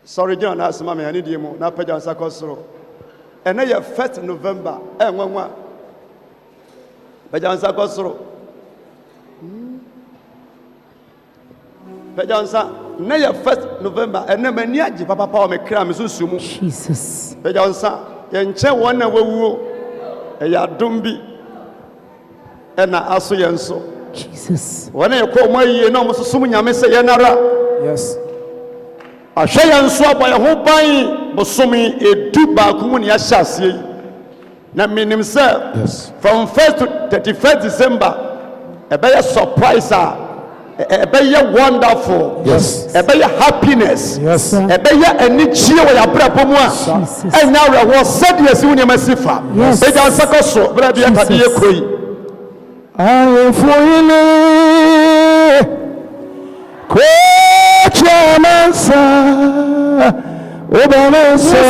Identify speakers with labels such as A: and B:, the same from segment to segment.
A: Sorry, John, as mammy, I need you more. Now, Pajan Sakosro. And now you're 1st November, and 1 Pajan Sakosro. Pajansa, now you're 1st November, and then many Papa Power me cram Susumu.
B: Jesus.
A: Pajansa, Yancha one away, a Yadumbi, and I also Yanso.
B: Jesus.
A: When I call my year, no, Sumunya Messa Yanara.
C: Yes.
A: I shall answer by a whole buying, but so me a duba Kumunia Shasi. Now, mean himself,
C: Yes.
A: from 1st to 31st December, a better surprise, a better wonderful,
C: Yes.
A: a better happiness,
C: Yes.
A: a better energy with a brapomua.
B: Jesus.
A: And now I was said, yes, you need my sifa.
B: Yes.
A: Better Sakoso, but I am
C: I am for Chamansa, Obanasa,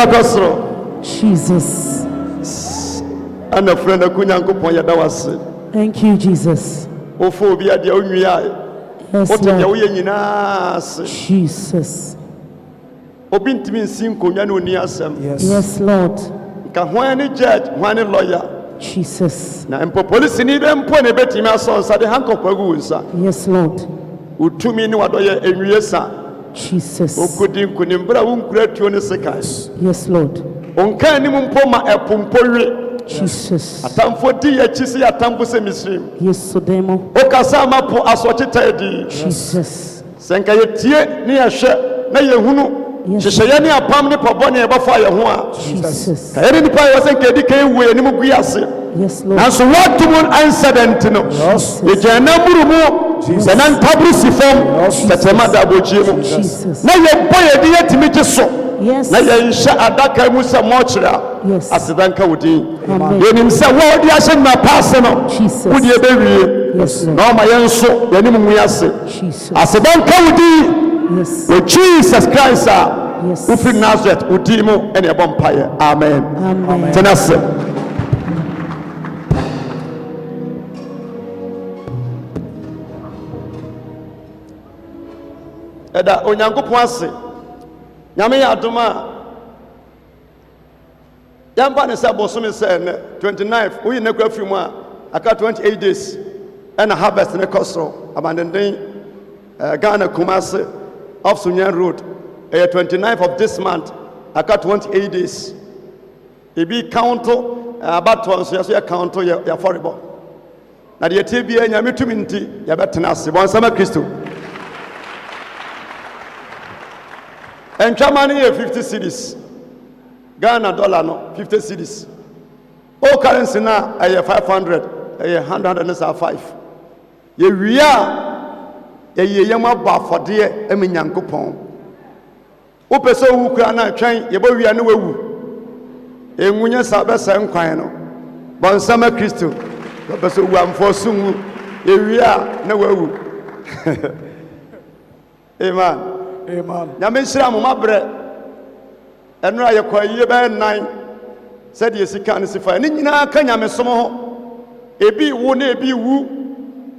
A: sakasro.
B: Jesus.
A: And a friend of Kunyanko that was it.
B: Thank you, Jesus.
A: Ophobia, the only eye.
B: Yes,
A: What are
B: Lord.
A: you
B: Jesus.
A: Obintimin Sinko Yanu Niasem.
B: Yes, Lord.
A: Kahwani judge, one lawyer.
B: Jesus.
A: Now, and police in even point a bit in my sons at the Hanko Pagusa.
B: Yes, Lord.
A: Who to me what are you
B: Jesus.
A: O couldn't Kunimbra won't create you in a second.
B: Yes, Lord.
A: On Kanimum Poma a Pumpori.
B: Jesus.
A: Atam 40 chisi atampo se misrim.
B: Yes, so demo.
A: Okasama po asotita di.
B: Jesus.
A: Senka yetie ni ahwe na yehunu. Hyehyeye ni apam ni pabone e bafa ye ho a.
B: Jesus.
A: Kayere ni pa yo senka di kan wu ni mu guase.
B: Yes, Lord.
A: Nanso what mun incident no. Ye jana burumu. Senan tabru sifom. Tetema da bojie mu.
B: Jesus.
A: Na ye boye di yetimi giso.
B: Yes.
A: Na ye insha adaka mu se mo kira.
B: Yes.
A: Asidanka wudi.
B: Amen.
A: Yenim se wo di ahye na pass no.
B: Jesus.
A: Wudi ebewie.
B: Yes, Lord.
A: Na ma yenso yenim mu yase.
B: Jesus.
A: Asidanka wudi.
B: Yes.
A: With Jesus Christ.
B: Yes.
A: Ufi Nazareth wudi mu ene bompaye. Amen.
B: Amen.
A: Tenase. Eda onyankopon ase. Nyame ya adoma. Yamba ne say bosom say 29th we ne kwa mu a aka 28 days and a harvest ne kosro abandenden Ghana Kumasi off Sunyan Road 29th of this month aka 28 days e bi count about so ya count ya forrible na de tie bia nyame tumi nti ya betena ase bon sama Kristo en chamani 50 cedis Ghana dollar no 50 cedis. All currency now a 500, a 105. Ye we are ye yama ba for dear emi Nyankopon. Ope so wu kura na twen ye bo wi anu wu. Enwunya sa be sa nkwan no. Bon sama Kristo. Ope so wu amfo sunwu ye wi a na wu. Amen.
C: Amen.
A: Nyame nhira mo mabre. Enra ye kwaye be nan said ye sika ne sifa ne nyina ka nyame som ho ebi wo na ebi wu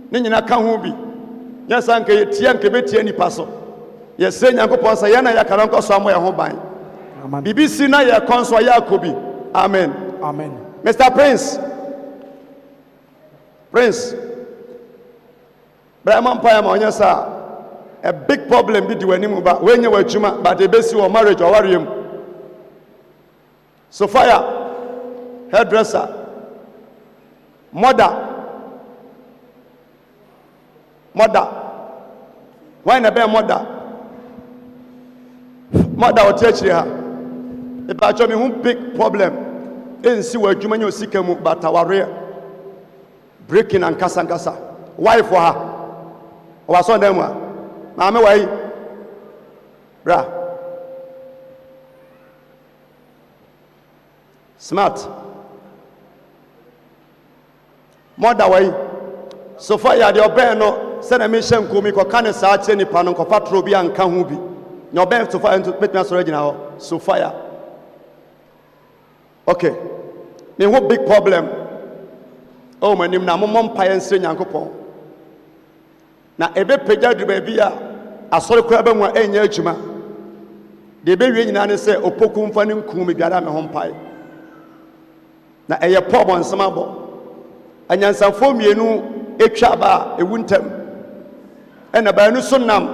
A: ne nyina ka ho bi yesa nka ye tie nka betie nipa so ye se Nyankopon sa ye na ya kara nko so amo ye ho ban BBC na ye konso ya akobi amen
C: Amen.
A: Mr. Prince Brahman Paya ma onya sa a big problem bi di wani mu ba we nya wa adwuma but e besi wo marriage or warriam Sophia, hairdresser, mother, why na be mother will teach her. If I show me who big problem, in see where Jumani Sikamu, but our breaking and kasa. Why for her? Was on them one. Mamma, why, bra. Smart. Mother way. So far ya de obe no se na me hye nko mi ko ka ne saa che nipa no ko fatro bi anka ho bi. Nya obe so far into betna so regina ho. So fire. Okay. Me ho big problem. Oh manim na momom pa yense Nyankopon. Na ebe pagya du ba bi a asore kura ba mu a enya adwuma. De be wie nyina ne se opoku mfa ne nkum mi biara me ho mpae. Na eye pobo nsamabo anyansanfo mienu etwa ba ewuntem ena ba nu sonam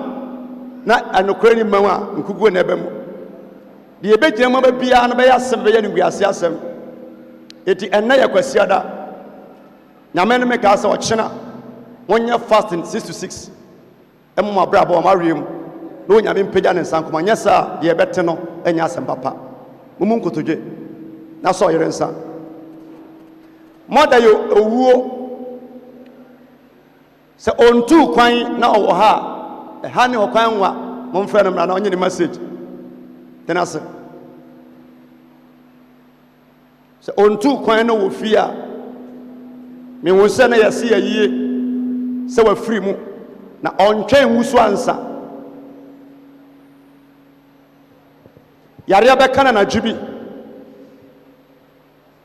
A: na anokora ni manwa nkugu na ebemu de ebegyina ma ba bia na ba yasem be ye ne guase asem eti enna yakwasiada nyame no me ka se ochena wonya fasting 6 to 6 emma brabo ma wiem no nyame mpegya ne nsankoma nyesa de ebete no enya asem papa mumu nkotodwe na so yere nsa mother yo owuo se ontu kwan na owo ha ne okwan wa momfra no na onye ne message then ase se ontu kwan na wo fi a me wo se na yesi ayie se wa free mu na ontwen wusu ansa yare abɛka na jubi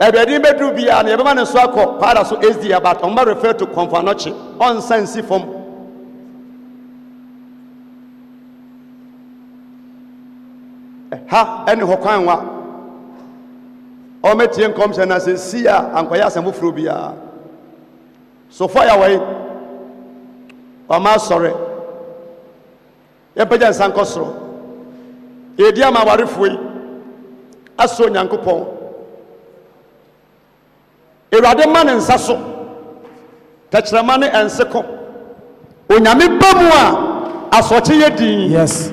A: ebedi bedu bia na yɛbɛma ne so akɔ para so SD about ɔmba refer to Komfanochi on sense form ha ɛne hɔ kwan wa ɔmɛtie nkɔmhyɛ na sɛ si a ankɔyɛ asɛm foforɔ bia so far ya wei ɔma sɔre yɛpɛgya nsa nkɔ soro yɛdi ama awarefoɔ yi aso Nyankopɔn Ewurade ma ne nsa so tɛkyerɛma ne ɛnseko onyame ba mu a asɔkye yɛ din
C: Yes.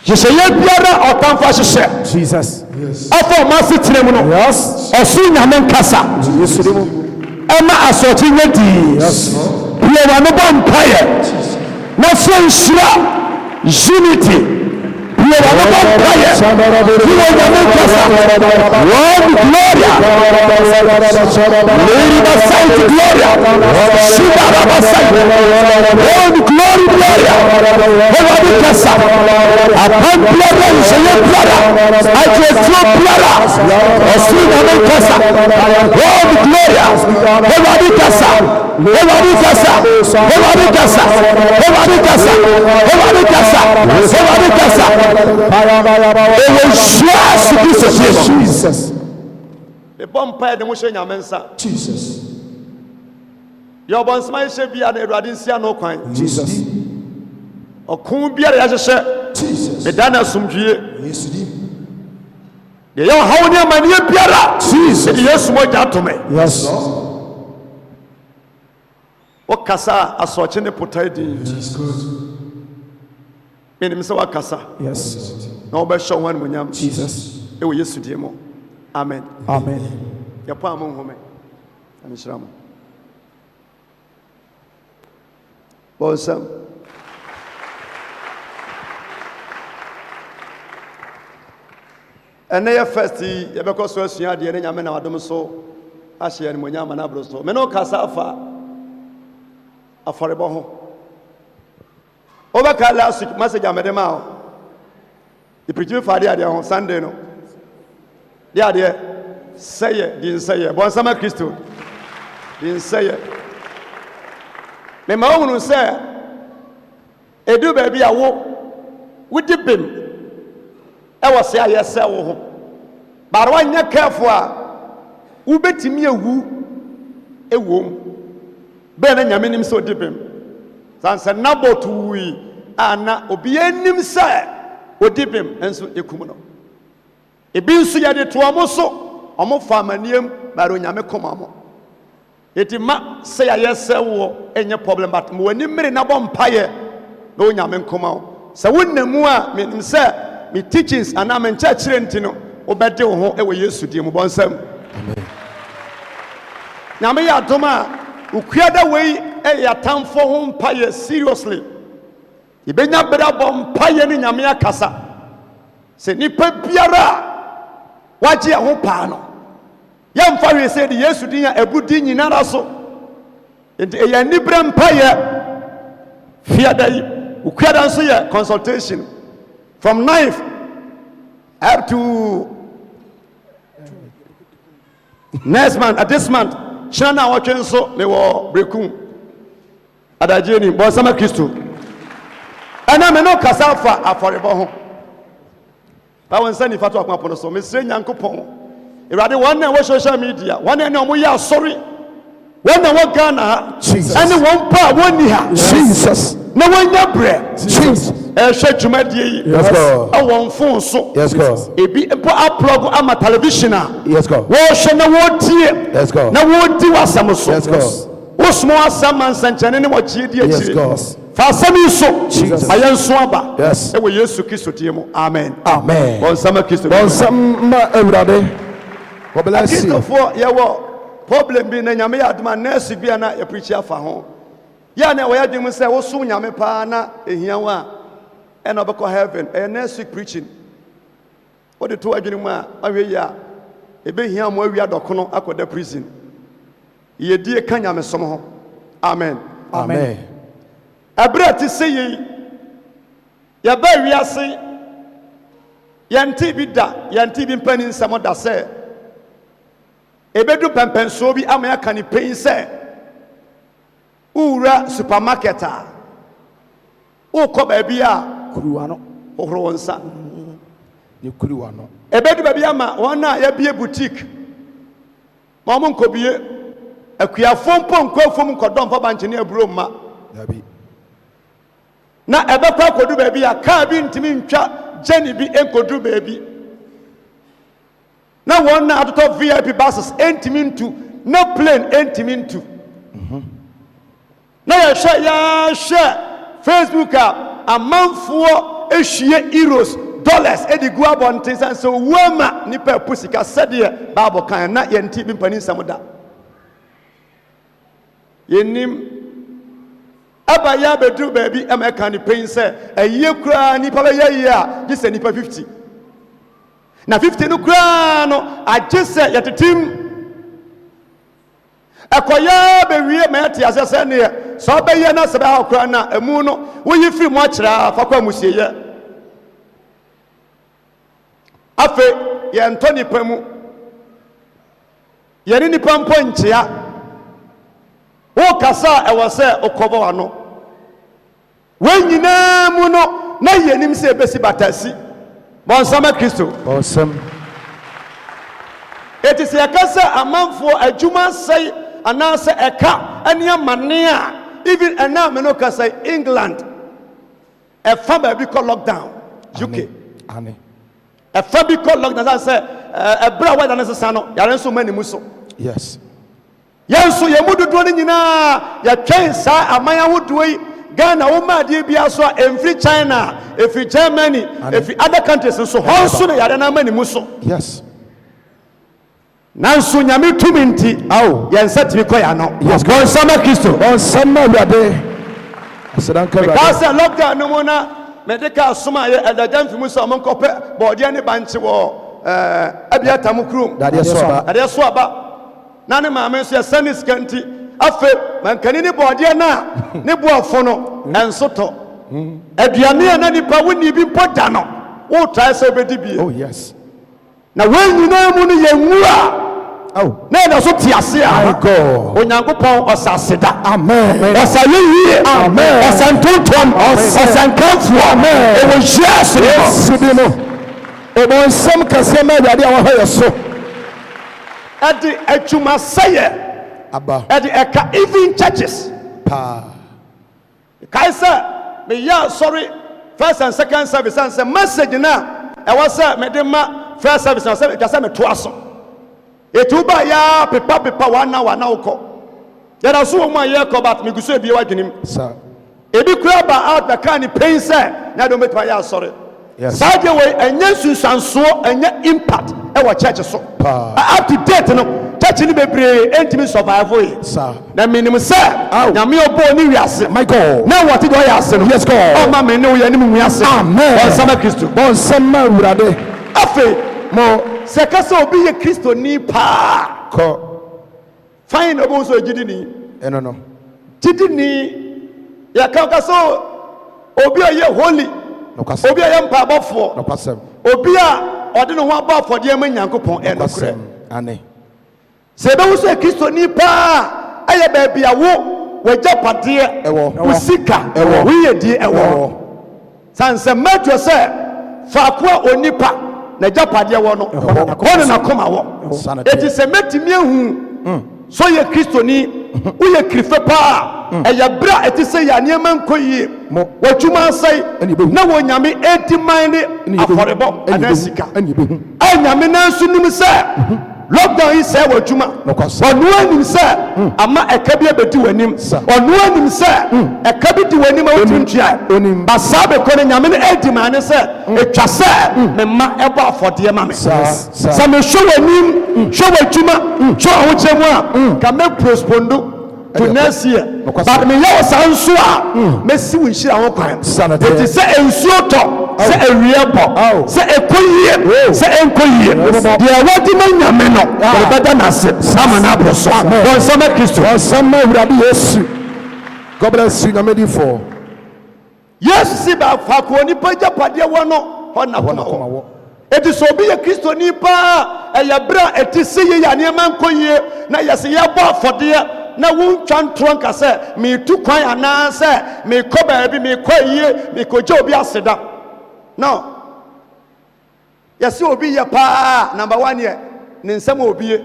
A: hyehyɛeɛ biara ɔtamfo ahyehyɛ
C: Jesus.
A: ɔfa ɔma ase tena mu no
C: Yes.
A: ɔso nyame nkasa
C: Yes.
A: ɛma asɔkye yɛ din pie wa no bɔ mpaeɛ na so nhyira unity pie wa no bɔ mpaeɛ pie wa nyame nkasa Lord Gloria Lady Basite Gloria Shibara Basite Lord Glory Gloria Lord Kasa Upon Gloria Nsheye Gloria Ajesuo Gloria Osu Nyame Kasa Lord Gloria Lord Kasa Lord Kasa Lord Kasa Lord Kasa Lord Kasa Lord Kasa Jesus. The bumpire the motion Yamensa.
C: Jesus.
A: Your bonds my shall be at the Radinsia no coin.
C: Jesus.
A: Or coon be as a share.
C: Jesus.
A: The Dana Sumjie.
C: Yes.
A: The young how near my near Piara.
C: Jesus.
A: Yes, what that to me.
C: Yes.
A: What Casa as watching the potato. Meaning so what Casa.
C: Yes.
A: No best show one when yam.
C: Jesus.
A: It will yes to demo. Amen.
C: Amen.
A: Your palm on home. And Shram. Awesome. And they are first, you because so soon, the enemy, I don't so. I see any when I'm an abroso. Meno Casafa. A for a boho. Over last week, message I made them out. The preacher for the idea on Sunday. No. The idea. Say it, didn't say it. Bon Sama Christo. Didn't say it. Me ma wonu say edu baby a wo wudi bem e wo say ayese wo ho. But when you careful a wo betimi ewu ewom. Be na nyame nim so di bem. Sanse nabot wi ana obi anim say odi bem enso ekum no. Ebi nso ye de to omo so omo fa maniem baro nyame koma mo eti ma say ayese wo enye problem but mo ani mmere na bɔ mpaye na o nyame koma wo se wonnamu a menim se me teachings ana me nkyakire ntino obɛde wo ho ewe Yesu die mu bɔnsam amen nyame ya doma ukuada wei yatamfo ho mpaye seriously ibenya bera bɔ mpaye ni nyame akasa se nipa biara waje ho pa no yamfa we say the Yesu din ya ebudi nyinara so enti eya nibre mpaye fiada yi ukuada nso ye consultation from 9th up to next month at this month chana watchen so me wo brekum adaje ni bo sama Kristo ana me no kasa fa aforebo ho ba won sani fatu akwa pono so me sire Nyankopɔn Ewurade one na wo social media one na omo ya sorry one na wo Ghana ha ane won pa woni ha
C: Jesus.
A: na wonya bre
C: Jesus.
A: hwe dwumadie yi
C: Yes, God.
A: awon phone so
C: Yes, God.
A: ebi mpo upload ama television a
C: Yes, God.
A: wo hwe na wo tie
C: Yes, God.
A: na wo di wasam so
C: Yes, God.
A: wo smo asam ansanchane ne wo chie di
C: Yes,
A: akire
C: God.
A: fa asam so
C: Jesus.
A: ayenso aba
C: Yes.
A: e wo Yesu Kristo tie mu amen
C: Amen.
A: bon sama Kristo
C: Bonsam ma Ewurade. God bless you.
A: Kristofo ye wo problem bi na nyame ya aduma nurse bi na ya preach afa ho ya na wo ya dwem se wo so nyame pa na ehia wa e na obekɔ heaven e next week preaching wo de to adwene mu a ahwe ya e be hia mo awia dokono akoda prison ye die ka nyame som ho amen
C: Amen.
A: abra ti se yi ya ba wiase yɛnte bi da yɛnte bi mpani nsɛm da sɛ ebedu pɛmpɛnsoɔ bi ama yɛaka ne pɛn sɛ wowura supermarket a wokɔ baabi a
C: kuruwa no
A: hohoro wo nsa
C: ne kuruwa no
A: ebedu baabi ama wɔn a yɛbie boutique ma ɔmo nkɔbie akuafoɔ mpo nkɔfom nkɔdɔm fa bankye ne aburo mma
C: dabi
A: na ɛbɛkɔ akɔdu baabi a kaa bi ntumi ntwa gyeni bi nkɔdu baabi na wɔn na atotɔ VIP buses ntumi ntu na plane ntumi ntu na yɛhwɛ Facebook a amanfoɔ ahyia euros dollars edi gu abɔnten sɛ sɛ owuo ma nipa ɛpo sika sɛdeɛ Bible kan na yɛnti bi mpani nsɛm da yɛnim aba yɛ abɛduru baabi ɛma ɛka ne pɛn sɛ ɛyie koraa nipa bɛyɛ yie a gye sɛ nipa 50 na 50 no koraa no agye sɛ yɛtetem ɛkɔyɛ bɛwie ma yɛte asɛ sɛ neɛ sɛ ɔbɛyɛ na sɛ bɛha koraa na ɛmu no woyi firi mu akyerɛ fa kɔ amusieyɛ afei yɛntɔ nipa mu yɛne nipa mpo nkyea wokasa a ɛwɔ sɛ wokɔbɔ w'ano wɔn nyinaa mu no na yɛnim sɛ ɛbɛsi batasi bɔnsama Kristo
C: awesome
A: eti sɛ yɛka sɛ amanfoɔ adwuma sɛe anaasɛ ɛka ɛne amane a even ɛna me no ka sɛ England ɛfa baabi kɔ lockdown UK
C: ane
A: ɛfa bi kɔ lockdown sɛ ɛberɛ a wɔda no sesa no yare nso ma ne mu so
C: yes
A: yɛn nso yɛn mu dodoɔ no nyinaa yɛtwɛn saa aman ahodoɔ yi Ghana woma adeɛ bia so a ɛmfiri China ɛfiri Germany ɛfiri other countries nso hɔ nso no yare no ama ne mu so
C: yes
A: nanso nyame tumi nti yɛn nsa tumi kɔ yɛ ano bɔnsama Kristo
C: bɔnsama Awurade asedanka Awurade
A: because lockdown no mu na medical soma yɛ ɛdagya mfi mu sɛ ɔmo nkɔpɛ bɔɔdeɛ ne bankye wɔ Abiata mu kurom
C: dadeɛ
A: so aba na ne maame nso yɛsɛ ne sika nti afei mankani ne bɔɔdeɛ no a ne boafo no ɛnso tɔ aduane a na nipa wonni bi mpo da no wotrae sɛ wobɛdi bie
C: oh yes
A: na wɔn nyinaa mu no yɛnwu a na ɛna so te ase a Onyankopɔn ɔsa aseda
C: amen
A: ɔsa yɛyie
C: amen
A: ɔsa ntontom ɔsa nkamfoɔ ɛwɔ Yesu
C: bi no ɔbɔnsɛm kɛseɛ ma Awurade a wɔhɔ yɛ so
A: ɛde adwuma sɛyɛ
C: aba
A: ɛde ɛka even churches
C: pa
A: kae sɛ meyɛ asɔre first and second service and sɛ message na ɛwɔ sɛ mede ma first service na sɛ sɛ metoa so ɛtu ba yɛ pepa wana wokɔ yɛda so wɔ mu a yɛkɔ but megu so ebie w'adwenem
C: sa
A: ebi kura ba out bɛka ne pɛn sɛ na de ɔmɛtuma yɛ asɔre saa deɛ wɔ ɛnyɛ nsunsuansoɔ ɛnyɛ impact ɛwɔ church so up to date no church ni bebree ɛntumi survive yi na menim sɛ nyame ɔbɔɔ ne wiase
C: my God
A: na wɔte deɛ ɔyɛ ase no
C: yes God
A: ɔma me ne woyɛ ne mu wiase
C: amen
A: ɔnsama Kristo
C: ɔnsama Awurade
A: afei mo sɛ ka sɛ obi yɛ kristoni paa
C: kɔ
A: fine na ɔbɛhu sɛ ɔgyidini
C: ɛno no
A: gyidini yɛka ka sɛ obi a ɔyɛ holy obi a yɛ mpaabɔfoɔ obi a ɔde ne ho abɔ afɔdeɛ ma Nyankopɔn ɛnokorɛ
C: ane
A: sɛ ɛbɛhu sɛ kristoni paa ɛyɛ baabi a wo wagyapadeɛ wo sika woyɛdie ɛwɔ sane sɛ mmadwo sɛ faako a onipa n'agyapadeɛ wɔ no hɔ ne nakoma wɔ ɛti sɛ mɛtumi ahu so yɛ kristoni woyɛ kirifɛ paa ɛyɛ berɛ a ɛte sɛ yɛ nneɛma nkɔ yie w'adwuma asɛe na wɔ nyame ɛdi man ne afɔrebɔ anaa sika nyame nanso nim sɛ lockdown yi sɛ w'adwuma ɔno anim sɛ ama ɛka bi abɛdi w'anim ɔno anim sɛ ɛka bi di w'anim a wotumi ntua ba saa bɛkɔ no nyame no ɛdi maa ne sɛ ɛtwa sɛ me mma ɛbɔ afɔdeɛ ma me sɛ mehwɛ w'anim hwɛ w'adwuma hwɛ ahokyerɛ mu a ka mɛprospondo to next year but me yɛ wɔ saa nso a mɛsi wo nhyira ho kwan ɛti sɛ nsuo tɔ sɛ awie bɔ sɛ ɛkɔ yie sɛ ɛnkɔ yie deɛ wɔde ma nyame no wɔde bɛda n'ase sama no aboro so wɔnsɛma Kristo
C: wɔnsɛma Awurade Yesu God bless you nyame difo Yesu
A: si ba faako onipa gyapadeɛ wɔ no hɔ na koma wɔ Eti so obi ye Kristoni pa ɛyɛ bra eti se ye ya nneɛma nkɔyie na yɛse yɛbɔ afɔdeɛ na wontwa ntoɔ nka sɛ metu kwan anaa sɛ mekɔ baabi mekɔ yie mekɔgye obi aseda no yɛse obi yɛ paa number 1 yɛ ne nsɛm obie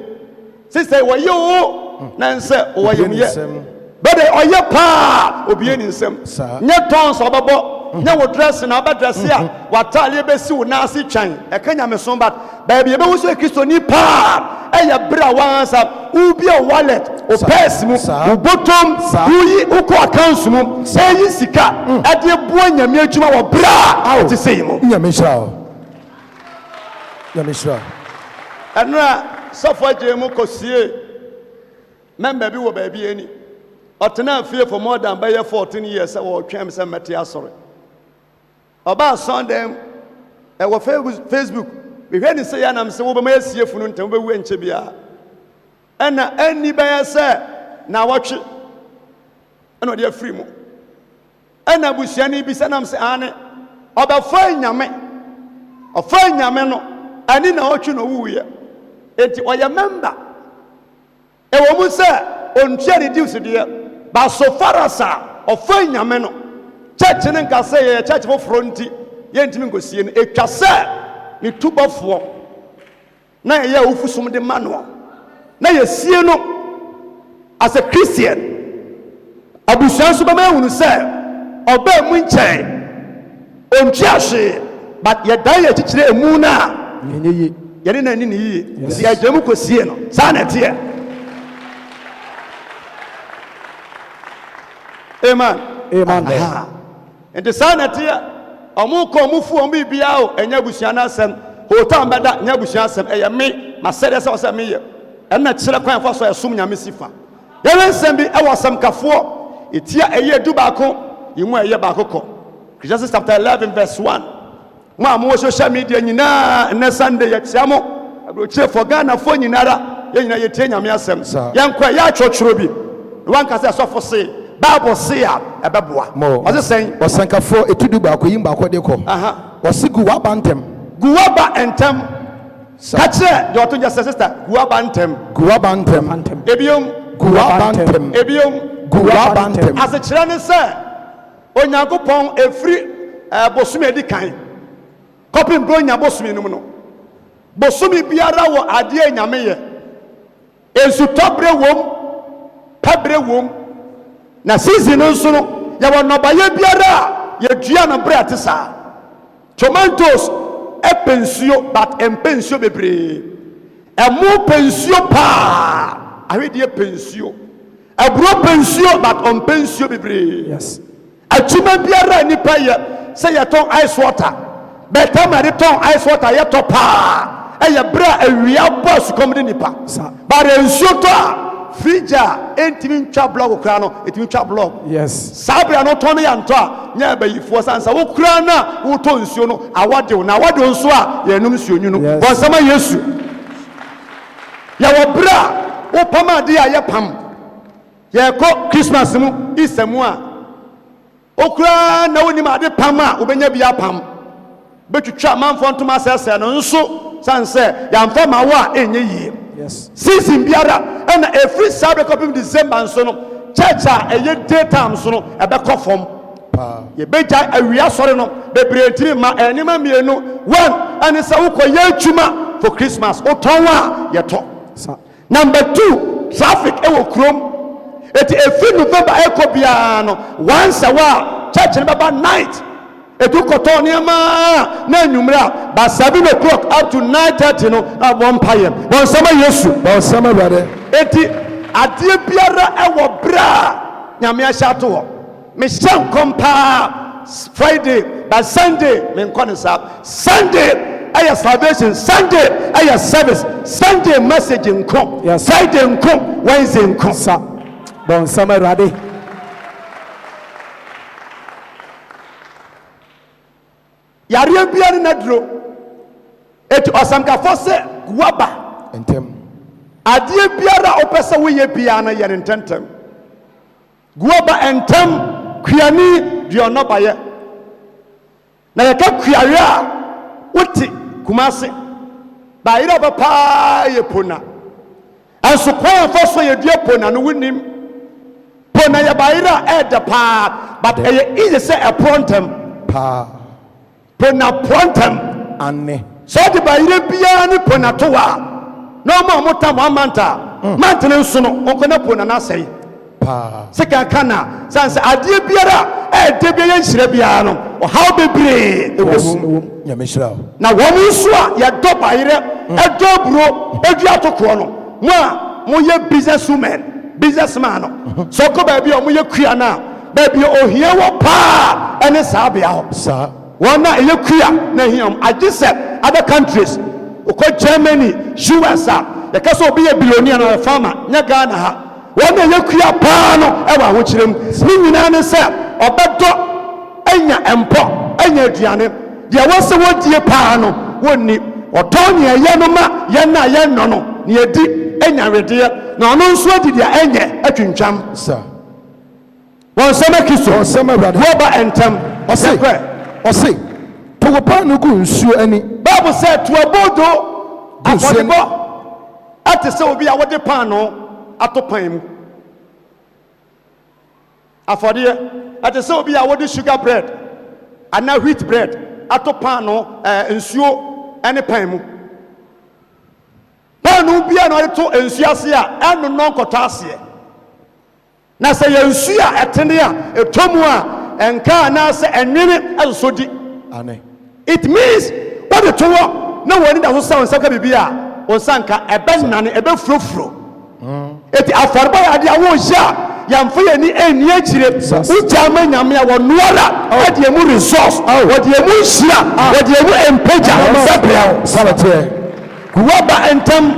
A: sisɛ wɔyɛ o na nsɛ wɔyɛ yɛ bɛde ɔyɛ paa obie ne nsɛm nyɛ tɔn sɛ ɔbɛbɔ nyɛ wo dress na ɔbɛdresse a wataale bɛsi wo naase twɛn ɛka nyamesom bat baabi yɛbɛwo sɛ Kristoni paa ɛyɛ bere a wansa wobi a wallet o purse mu wo bottom woyi wokɔ accounts mu ɛyi sika ɛde boa nyame adwuma wɔ bere a te sɛ yi mu
C: nyame hyira
A: ɛno a sɔfo agye mu kɔsie member bi wɔ baabi ani ɔtena afie for more than 14 years sɛ wɔtwɛn sɛ mɛte asɔre ɔbaa Sunday ɛwɔ Facebook bihwɛ ne sɛ yɛnam sɛ wobɛma asie funu ntam wobɛwu nkyɛ biara ɛna ani bɛyɛ sɛ na wɔtwe ɛna ɔde afiri mu ɛna busuani bi sɛ nam sɛ ane ɔbɛfa nyame no ani na ɔtwe no wuiɛ enti ɔyɛ member ɛwɔ mu sɛ ɔntua ne diws deɛ ba so far as a ɔfa nyame no church ne nka sɛ yɛyɛ church foforɔ nti yɛntimi nkɔsie no ɛtwa sɛ ne tubɔfoɔ na yɛyɛ awufusom de ma no na yɛsie no as a Christian abusua nso bɛma ahunu sɛ ɔbaa mu nkyɛn ɔntua hwee but yɛdan yɛ kyikyerɛ emu no a yɛne na ani ne yie nti yɛagya mu kɔsie no saa na ɛteɛ amen nti saa na ɛteɛ ɔmo kɔ ɔmo fu ɔmo biribiara o ɛnyɛ abusua no asɛm hotan bɛda nyɛ abusua asɛm ɛyɛ me masɛdeɛ sɛ ɔsɛ meyɛ ɛna kyerɛ kwan fa so ɛsom nyame si fa yɛwɛ nsɛm bi ɛwɔ asɛmkafoɔ ɛtia ɛyɛ du baako yi mu ɛyɛ baako kɔ Ecclesiastes chapter 11 verse 1 mo a mo social media nyinaa ɛnɛ Sunday yɛkyia mo aburokyire for Ghanafoɔ nyinara yɛnyina yɛtie nyame asɛm yɛnkɔ yɛ atwerɛtwerɛ bi wanka sɛ ɛsɔfo se Bible say a ɛbɛboa ɔse sɛn
C: ɔsankafoɔ ɛtudu baako yi baako de kɔ ɔse gu waba ntɛm ka kyerɛ deɛ ɔto gyɛ sɛ sister gu waba ntɛm ebiom asekyerɛ ne sɛ Onyankopɔn ɛfiri bosome adi kan kɔpem bro nya bosome no mu no bosome biara wɔ adeɛ nyame yɛ nsutɔberɛ wom pɛberɛ wom na season no nso no yɛwɔ nnɔbayɛ biara a yɛdua no berɛ ate saa tomatoes ɛpɛ nsuo but ɛmpɛ nsuo bebree ɛmo pɛ nsuo paa ahwedeɛ pɛ nsuo aburo pɛ nsuo but ɔmpɛ nsuo bebree atwuma biara nipa yɛ sɛ yɛtɔn ice water bɛtama de tɔn ice water yɛtɔ paa ɛyɛ berɛ a awia bɔ asukɔm de nipa but nsuo tɔ a fridge a entimi ntwa block kura no etimi ntwa block sabra no tɔn ya ntɔ a nya bayifoɔ sansa wo kura na wo tɔ nsuo no awadew na awadew nso a yɛnum nsuo nyu no bɔnsama Yesu yɛwɔ berɛ a wo pam ade a yɛ pam yɛkɔ Christmas mu Easter mu a wo kura na wonim ade pam a wobɛnya bi apam betwitwa amanfoɔ ntoma asɛsɛ no nso sansɛ yɛamfa ma wo a ɛnyɛ yie season biara ɛna every Saturday kɔpem December nso no church a ɛyɛ daytime nso no ɛbɛkɔ fam yɛbɛgya awia sɔre no bebree ntiri ma ɛnima mmienu one ɛne sɛ wokɔ yɛ adwuma for Christmas wotɔn a yɛtɔ number 2 traffic ɛwɔ kurom eti efi November ɛkɔ biara no once a while church no bɛba night etu kɔtɔ nneɛma na enyimire a ba 7 o'clock up to 9:30 no na wɔn mpaeɛ wɔn nsɛm Yesu wɔn nsɛm Awurade
A: eti adeɛ biara ɛwɔ berɛ a nyame ahyɛ ato hɔ mehyɛ nkɔm paa Friday ba Sunday menkɔ ne saa Sunday ɛyɛ salvation Sunday ɛyɛ service Sunday message nko Friday nko Wednesday nko
B: sa wɔn nsɛm Awurade
A: yareɛ biara na duro eti ɔsamkafo sɛ guaba
C: ntɛm
A: adeɛ biara a wopɛ sɛ woyɛ biara no yɛ ne ntɛntɛm guaba ntɛm kuani deɛ ɔnɔbayɛ na yɛka kuawe a wote
C: Kumase bayira papa ye pona anso kwan fa so ye dua pona no wonim pona ye bayira eda pa but ye easy say a prontem
B: pa
C: pona prontem
B: ane
C: so de bayira bia ne pona to wa no ma motam amanta mantene nso no onko na pona na sei
B: pa
C: sika kana sanse adie biara ede bia ye nhire bia no o how bebre
B: nyameshira
C: na wɔn nso a yɛdɔ bayerɛ ɛdɔ buro edu atokoɔ no mo a mo yɛ businessman no so kɔ baabi a mo yɛ kua na baabi a ohia wɔ paa ɛne saa bea hɔ
B: sa
C: wɔn a ɛyɛ kua na ehia mo agye sɛ other countries okɔ Germany US a yɛka sɛ obi yɛ billionaire na ɔyɛ farmer nyɛ Ghana ha wɔn a ɛyɛ kua paa no ɛwɔ ahokyerɛ mu ne nyinaa ne sɛ ɔbɛdɔ anya mpɔ anya aduane deɛ wɔsɛ wɔdie paa no wɔnni ɔtɔn nea ɛyɛ no ma yɛn na yɛn no nea edi anya wedeɛ na ɔno nso adi deɛ ɛnyɛ atwintwam
B: sa
C: wɔn nsɛm akiso
B: ɔsɛm awurade
C: wɔba ntɛm
B: ɔse to wo pa no gu nsuo ani
C: baabu sɛ tuabodo afɔdebɔ ɛte sɛ obi a wɔde paano ato pan mu afɔdeɛ ɛte sɛ obi a wɔde sugar bread anaa wheat bread ato paano nsuo ɛne pan mu paano bia na ɔde to nsuo ase a ɛno no nkɔtɔ aseɛ na sɛ yɛ nsuo a ɛtene a ɛtɔ mu a ɛnka anaasɛ ɛnwene ɛsoso di
B: ane
C: it means wɔde to hɔ na wɔn ani da so sɛ wɔn nsa ka biribi a wɔn nsa nka ɛbɛnane ɛbɛfurofuro eti afɔrebɔ yɛ adeɛ a wɔnhyɛ a yɛmfa yɛn ni ɛnni akyire wogya ama nyame a wɔnoara wɔde emu resource wɔde emu nhyira wɔde emu mpagya bɛbrɛ wo
B: sabateɛ
C: kuwaba ntɛm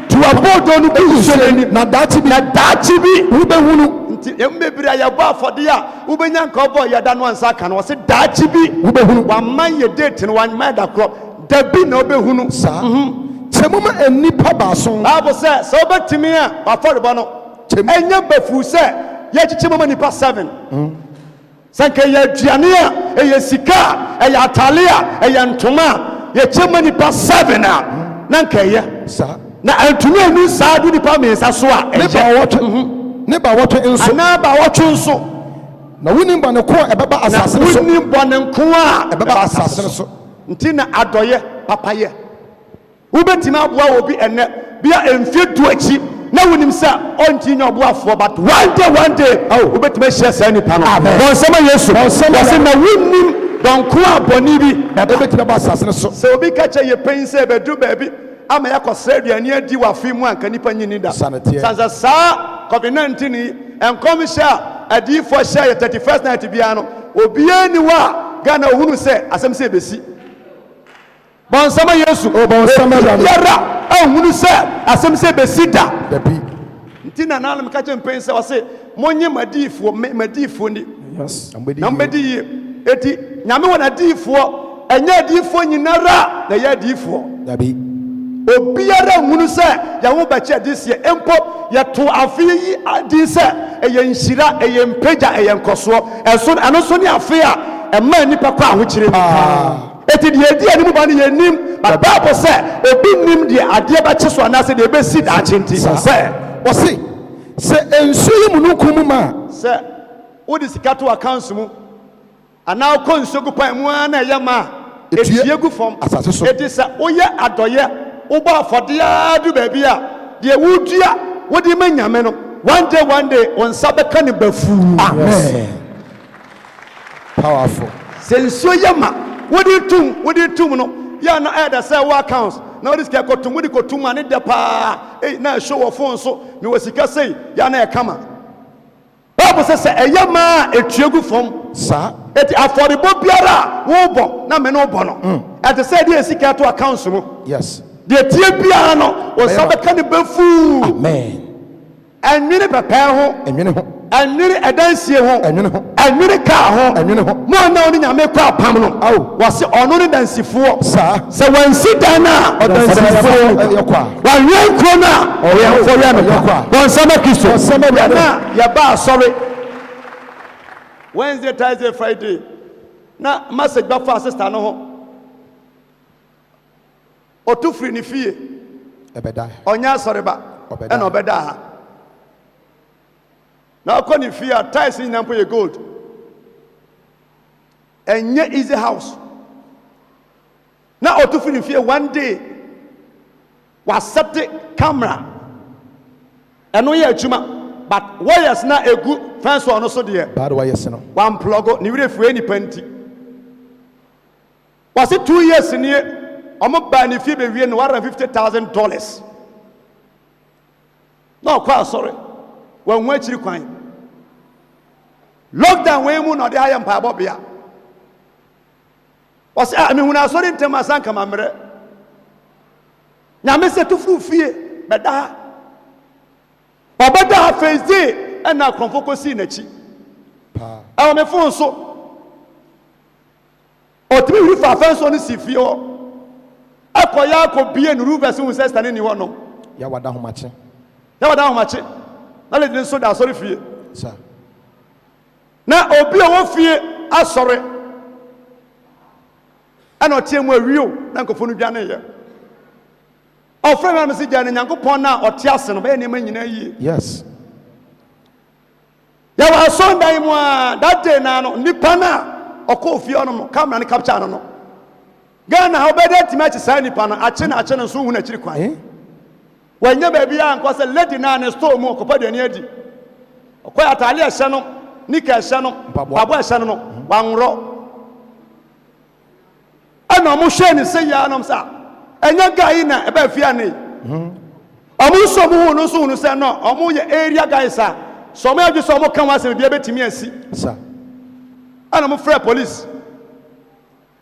C: tuabodo no bi nsuo n'ani
B: na daakye bi
C: wobɛhunu nti ɛmu bebree a yɛbɔ afɔdeɛ a wobɛnya nka ɔbɔ yɛda no ansa ka no wɔse daakye bi
B: wobɛhunu
C: wama yɛ date no wama yɛ da korɔ da bi na wobɛhunu
B: saa kyɛ mu ma nnipa baaso
C: baabu sɛ sɛ wobɛtumi a wafɔrebɔ no ɛnyɛ bafu sɛ yɛkyekyɛ mu ma nipa 7 sɛ nka ɛyɛ aduane a ɛyɛ sika a ɛyɛ atale a ɛyɛ ntoma a yɛkyɛ ma nipa 7 a na nka ɛyɛ
B: saa
C: na antumi anu saa de nipa mmiɛnsa so a
B: ne ba wɔtwe nso
C: anaa ba wɔtwe nso
B: na wonim ba ne ko a ɛbɛba asase no so
C: wonim bɔ ne nko a
B: ɛbɛba asase no so
C: nti na adɔyɛ papayɛ wobɛtumi aboa wɔ bi ɛnɛ bia ɛmfie du akyi na wonim sɛ ɔnti nya ɔboafoɔ but one day wobɛtumi ahyia saa nipa no bɔnsɛm a yesu wɔse na wonim dɔnko a bɔne bi
B: ɛbɛtumi aba asase no so
C: sɛ obi ka kyɛ yɛ pɛn sɛ bɛdu baabi ama yɛkɔsrɛ aduane adi wɔ afe mu anka nipa nyini da sansa saa covid-19 yi ɛnkɔm hyɛ a adiyifoɔ hyɛ yɛ 31st night biara no obiara ni hɔ a Ghana ohunu sɛ asɛm sɛ ɛbɛsi bɔnsɛm a yesu yɛra ahunu sɛ asɛm sɛ ɛbɛsi da nti na nanom ka kyɛ mpɛn sɛ ɔse monye madiyifoɔ ni na mbɛdi yie eti nyame wɔ n'adiyifoɔ ɛnyɛ adiyifoɔ nyinara na ɛyɛ adiyifoɔ obiara nhunu sɛ yɛho bɛkyɛ adi seɛ mpo yɛto afe yi adi sɛ ɛyɛ nhyira ɛyɛ mpagya ɛyɛ nkɔsoɔ ɛno nso ne afe a ɛma nnipa kɔ ahokyere eti deɛ edi anim ba no yɛnim but Bible sɛ obi nim deɛ adeɛ bɛkye so anaasɛ deɛ ɛbɛsi daakye nti sɛ
B: wɔse sɛ nsuo yi mu no nkum ma
C: sɛ wode sika to accounts mu anaa wokɔ nsuo gu pan mu a na ɛyɛ ma a ɛtue gu fam
B: asase so
C: eti sɛ woyɛ adɔyɛ wobɔ afɔdeɛ du baabi a deɛ wodua wode ma nyame no one day wo nsa bɛka ne bafuu
B: amen powerful
C: sɛ nsuo yɛ ma wode tum no yɛ na ɛda sɛ wo accounts na wode sika kɔtum wode kɔtum a ne dɛ paa na ɛhyɛ wɔ phone so mewɔ sika sei yɛ na ɛkama Bible sɛ ɛyɛ ma a ɛtue gu fam
B: saa
C: eti afɔrebɔ biara a wobɔ na me ne wobɔ no ɛte sɛ deɛ sika to accounts mu
B: yes
C: deɛ tie biara no wo nsa bɛka ne bɛfuu
B: amen
C: ɛnwene pɛpɛɛ ho ɛnwene ɛdansie ho ɛnwene kaa ho mo a na wo ne nyame kɔ apam no wɔse ɔno ne dansifoɔ sɛ wansi dan no a ɔdansifoɔ wanwɛ nkuro no a ɔyɛmfoɔ wɛ no bɔnsɛm akristo yɛna yɛba asɔre Wednesday, Thursday, Friday na message bɛfa sister no ho otu firi ne fie
B: Ebeda.
C: onya asɔreba ɛna ɔbɛda ha na ɔkɔ ne fie a tiles nyinaa mpo yɛ gold ɛnyɛ easy house na otu firi ne fie one day wasɛte camera ɛno yɛ adwuma but wires na egu fence wɔ no so deɛ
B: Bad wires no.
C: one plug ne wura fue nipa nti wase 2 years nie ɔmo ba ne fie bewie no $150,000 na ɔkɔ asɔre wɔn ho akyiri kwan lockdown wei mu na ɔde ayɛ mpaebɔ bea ɔsɛ a mehunu asɔre ntɛm asan kama mmerɛ nyame sɛ tofuru fie bɛda ha ɔbɛda ha Thursday ɛna akorɔmfo kɔsii n'akyi ɛwɔ me fon so ɔtumi wuri fa afɛnso no si fie hɔ ɛkɔyɛ akɔbie ne ruvers hu sɛ stane ni hɔ nom
B: Yawada homache.
C: yɛwɔda ahomakye na ledi nso da asɔre fie
B: Sir.
C: na obi a wɔ fie asɔre ɛna ɔteɛ mu awio na nkɔfo no dwane yɛ ɔfrɛ me sɛ gya ne nyankopɔn na ɔte ase no bɛyɛ nneɛma nyinaa yie
B: Yes.
C: yɛwɔ asɔndan mu a that day na no nipa na ɔkɔɔ fie ɔnom no camera ne capture no no Ghana ha ɔbɛda timi akyi saa nipa no akye na akye no nso hu n'akyiri kwan
B: Eh?
C: wɔnyɛ baabi a nkɔ sɛ lady na ne store mu ɔkɔpa aduane adi ɔkɔ atale ɛhyɛ no nika ɛhyɛ no mpaboa ɛhyɛ no no wanworɔ ɛna ɔmo hwɛ ne sɛ yia nom sa ɛnyɛ guy yi na ɛbɛ fie ane ɔmo nso ɔmo hu no nso hu no sɛ no ɔmo yɛ area guys a sɛ ɔmo adwi sɛ ɔmo ka ho asɛm bia bɛtumi asi
B: Sir.
C: ɛna ɔmo frɛ police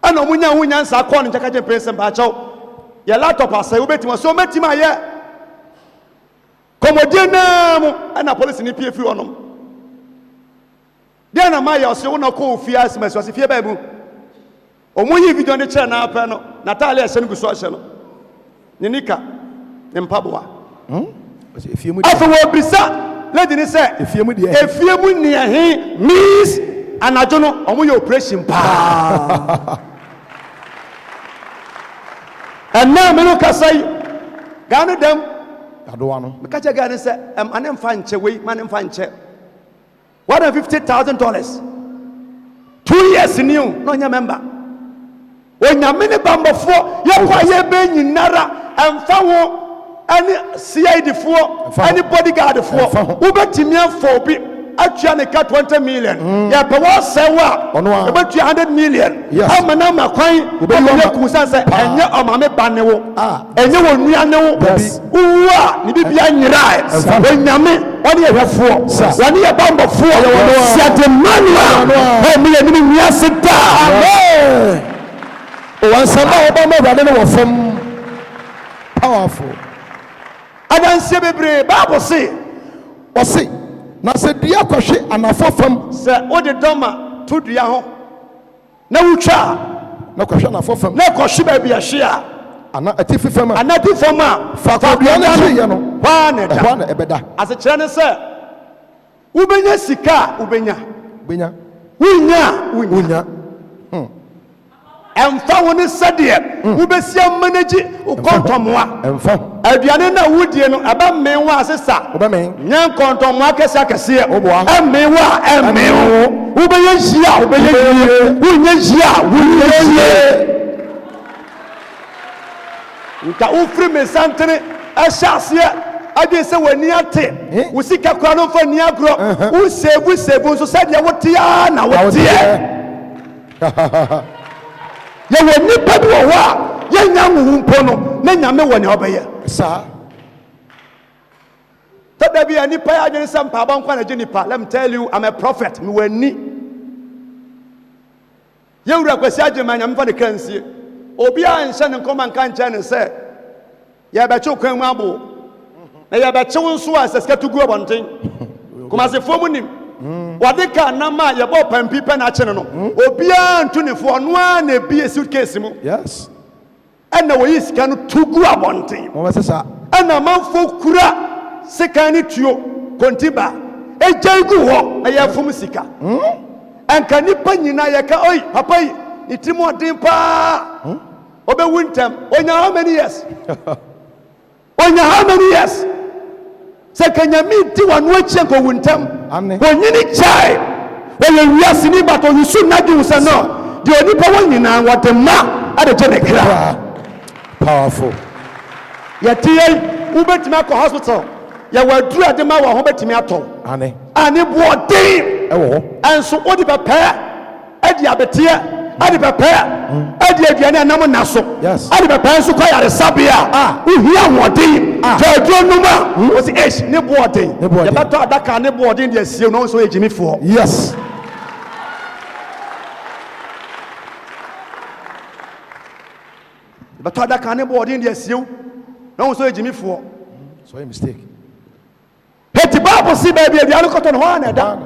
C: ɛna ɔmo nya ho nyansa kɔɔ ne nkyɛka gye mpɛnsɛ mpaakyɛw yɛ laptop asɛe wobɛtumi sɛ ɔmɛtumi ayɛ kɔmmɔdie naa mu ɛna police ne pie firi hɔnom deɛ na mayɛ ɔsɛ wo na kɔɔ fie asimasi ɔsɛ fie baa mu ɔmo yi video ne kyerɛ naa pɛ no natale ɛhyɛ no gu so ahyɛ no ne nika ne mpaboa
B: Efie mu
C: afei wɔbisa lady ne sɛ
B: Efie mu deɛ.
C: efie mu neahe means anadwo no ɔmo yɛ operation paa ɛnna me no kasa yi Ghana dɛm
B: Adowa no.
C: meka kyɛ Ghana sɛ ane mfa nkyɛ wei ma ne mfa nkyɛ $150,000 2 years ni o na ɔnyɛ member onyame ne bambɔfoɔ yɛkɔ a yɛbɛ nyinara ɛmfa ho ɛne CID foɔ ɛne bodyguard foɔ wobɛtumi afɔ obi atua ne ka 20 million yɛpɛ wɔsɛ wo a ɛbɛtua 100 million ama na ma kwan ɔmɛyɛ ku san sɛ ɛnyɛ ɔmame ba ne wo ɛnyɛ wɔ nnua ne wo wowu a ne bibia nyerae onyame ɔne yɛ hwɛfoɔ wɔne yɛ bambɔfoɔ siade manua ɔmeyɛ ne wiase daa
B: Wansamba Obama Brother no from powerful.
C: adansie bebree Bible se
B: Ɔse na sɛ dua kɔhwe anafo fam
C: sɛ wode dɔma to dua ho na wotwa
B: na kɔhwe anafo fam
C: na kɔhwe baabi ahye a
B: ana atifi fam a
C: anati fam a
B: fa dua no hwe no
C: hɔ na
B: ɛhɔ na ɛbɛda
C: asekyerɛ ne sɛ wobɛnya sika a wobɛnya
B: benya
C: wonya a wonya
B: unya
C: ɛmfa wo ne sɛdeɛ wobɛsia managye wo kɔntɔmmoa
B: ɛmfa
C: aduane na wodie no ɛbɛ mmee wo a sesa
B: wobɛmɛn
C: nyɛ nkɔntɔmmoa kɛseɛ akɛseɛ
B: Woboa.
C: ɛmmee wo a ɛmmee wo wobɛyɛ yie a wobɛyɛ yie wonyɛ yie a wonyɛ yie nka wofiri me santene ɛhyɛ aseɛ adwene sɛ w'ani ate wo sika kora no mfa nni agorɔ wo seebu nso sɛdeɛ woteɛ na woteɛ yɛwɔ nnipa bi wɔ hɔ a yɛnya nwowu mpo no na nyame wɔ nea ɔbɛyɛ
B: saa
C: tada bi a nnipa yɛ adwene sɛ mpaabɔ nkwa na gye nnipa let me tell you I'm a prophet mewɔ ani yɛwura kwasi agyema nyame fa ne kra nsie obiara nhyɛ ne nkɔma nka nkyɛn ne sɛ yɛbɛkyew kwan mu abo na yɛbɛkyew nso a sɛ sika to gu abɔnten kɔmasefoɔ mu nim wɔde ka nam a yɛbɔ pampi pɛ n'akye no obiara ntu ne foɔ noa na ebie suitcase mu
B: yes
C: ɛna wɔyi sika no to gu abɔnten
B: mo bɛ saa
C: ɛna manfo kura sika ne tuo kontiba egya gu hɔ na yɛfom sika ɛnka nipa nyinaa yɛka oi papa yi ne tirim ɔden paa Obe winter. Onya how many years? Onya how many years? Say Kenya mi ti wanu echenko winter.
B: Ane.
C: Onyini chai. Oye wiase ni bato yusu nagi usa no. Di onipa wonyina watema ade jene kra.
B: Powerful.
C: Yetiye ubetimi akọ hospital. Ya waduru ade ma wa ho betimi atọ.
B: Ane.
C: Ani boɔden.
B: Ewo.
C: Enso odi pɛpɛ. Edi abeteɛ. Adi pɛpɛ. Edi aduane anam naso.
B: Yes.
C: Adi pɛpɛ nso kɔ yare sabia. Uhia hoɔden. Tɛduo numa. Osi esh ne boɔden.
B: Ne boɔden.
C: Yɛbɛtɔ adaka ne boɔden de asie no nso ejimifoɔ.
B: Yes.
C: Yɛbɛtɔ adaka ne boɔden de asie no nso ejimifoɔ.
B: So a mistake.
C: Heti Bible si baby aduane kɔtɔ no hɔ na ɛda.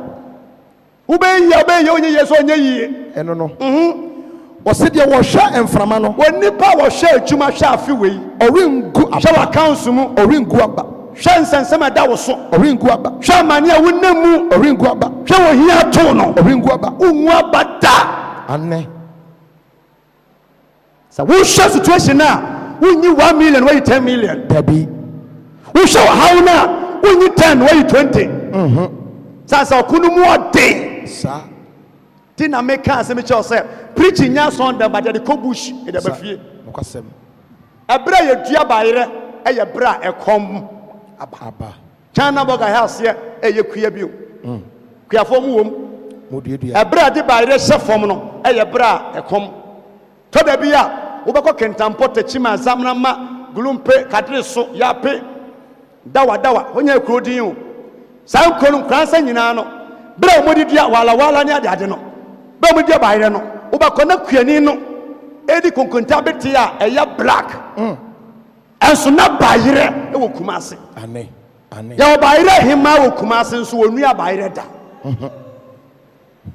C: Ubeyi onye yeso onye yie.
B: Eno no. Ɔse deɛ wɔhwɛ mframa no.
C: Onipa wɔhwɛ adwuma hwɛ afi wei.
B: Ɔrengu aba.
C: Hwɛ accounts mu.
B: Ɔrengu aba.
C: Hwɛ nsɛnsɛm ɛda wo so.
B: Ɔrengu aba.
C: Hwɛ amane a wonam mu.
B: Ɔrengu aba.
C: Hwɛ ohia to no.
B: Ɔrengu aba.
C: Ungu aba da.
B: Ane.
C: Sɛ wohwɛ situation a wonyi 1 million wɔyi 10 million.
B: Dabi.
C: Wohwɛ ɔhaw no a wonyi 10 wɔyi 20. Sɛ ɔkono mu ɔden.
B: Sa.
C: Ti na meka asɛm kyɛw sɛ preaching nya Sunday but de kɔ bush de ba fie.
B: Nokasɛm.
C: Ɛbrɛ yɛ dua bayerɛ ɛyɛ brɛ a ɛkɔm
B: Aba.
C: China boga haseɛ ɛyɛ kuya bio. Kuyafo mu wom.
B: Moduedua.
C: Ɛbrɛ de bayerɛ hyɛ fam no ɛyɛ brɛ a ɛkɔm. Tɔda bi a wobɛkɔ kentampo tachima zamna ma glumpe kadre so yape dawa honya ekrodin o. San kronum kransa nyina no brɛ mo didua wala ne ade no. Brɛ mo didua bayerɛ no wobɛkɔ na kuani no edi konkonta beti a ɛyɛ black. Enso na bayerɛ ɛwɔ Kumase.
B: Ane.
C: Ya bayerɛ hima wɔ Kumase nso onua bayerɛ da.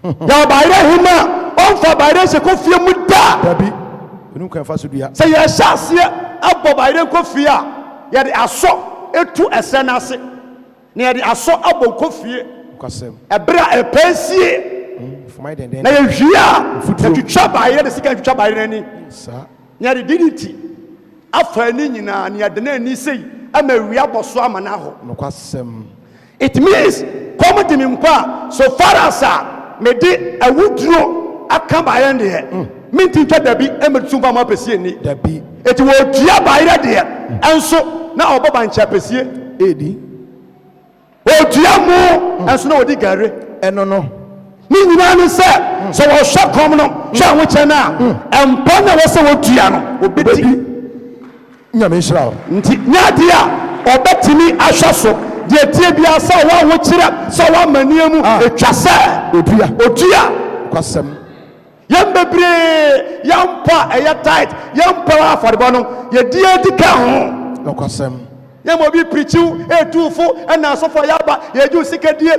C: Ya bayerɛ hima onfa bayerɛ se ko fie mu da.
B: Dabi. Enu kan fa so dua.
C: Sɛ yɛ hyɛaseɛ abɔ bayerɛ ko fie a yɛde asɔ etu ɛsɛ n'ase. Na yɛde asɔ abɔ ko fie.
B: Nokasɛm.
C: Ɛbrɛ a ɛpɛsie.
B: Fumai den.
C: Na yɛ hwie a twitwa bayerɛ de sika twitwa bayerɛ ani.
B: Sa.
C: Na yɛde dignity afa ani nyinaa na yɛde na ani sei ama wia bɔ so ama na hɔ.
B: Nokasɛm.
C: It means come to me mpa so far as me de awuduro aka bayerɛ deɛ. Minti twa dabi emetu mfa ma pesie ni.
B: Dabi.
C: Eti wo dua bayerɛ deɛ enso na ɔbɔ bancha pesie.
B: Edi.
C: Wo dua mu enso na odi gare.
B: Eno no.
C: Ni nyina ne sɛ so wo hwɛ kom no hwɛ wo kyɛ na empa na wo sɛ wo dua no obeti.
B: Nyame nhyira wo.
C: Nti nyade a ɔbɛtimi ahwɛ so deɛ tie bia sɛ wo wo kyerɛ sɛ wo amania mu etwa sɛ odua.
B: Nokasɛm.
C: Yam bebre yam pa ɛyɛ tight yam pa afɔrebɔ no yɛ die di ka ho.
B: Nokasɛm.
C: Yam obi preachiw etufo ɛna asɔfo yaba yɛ ju sikadie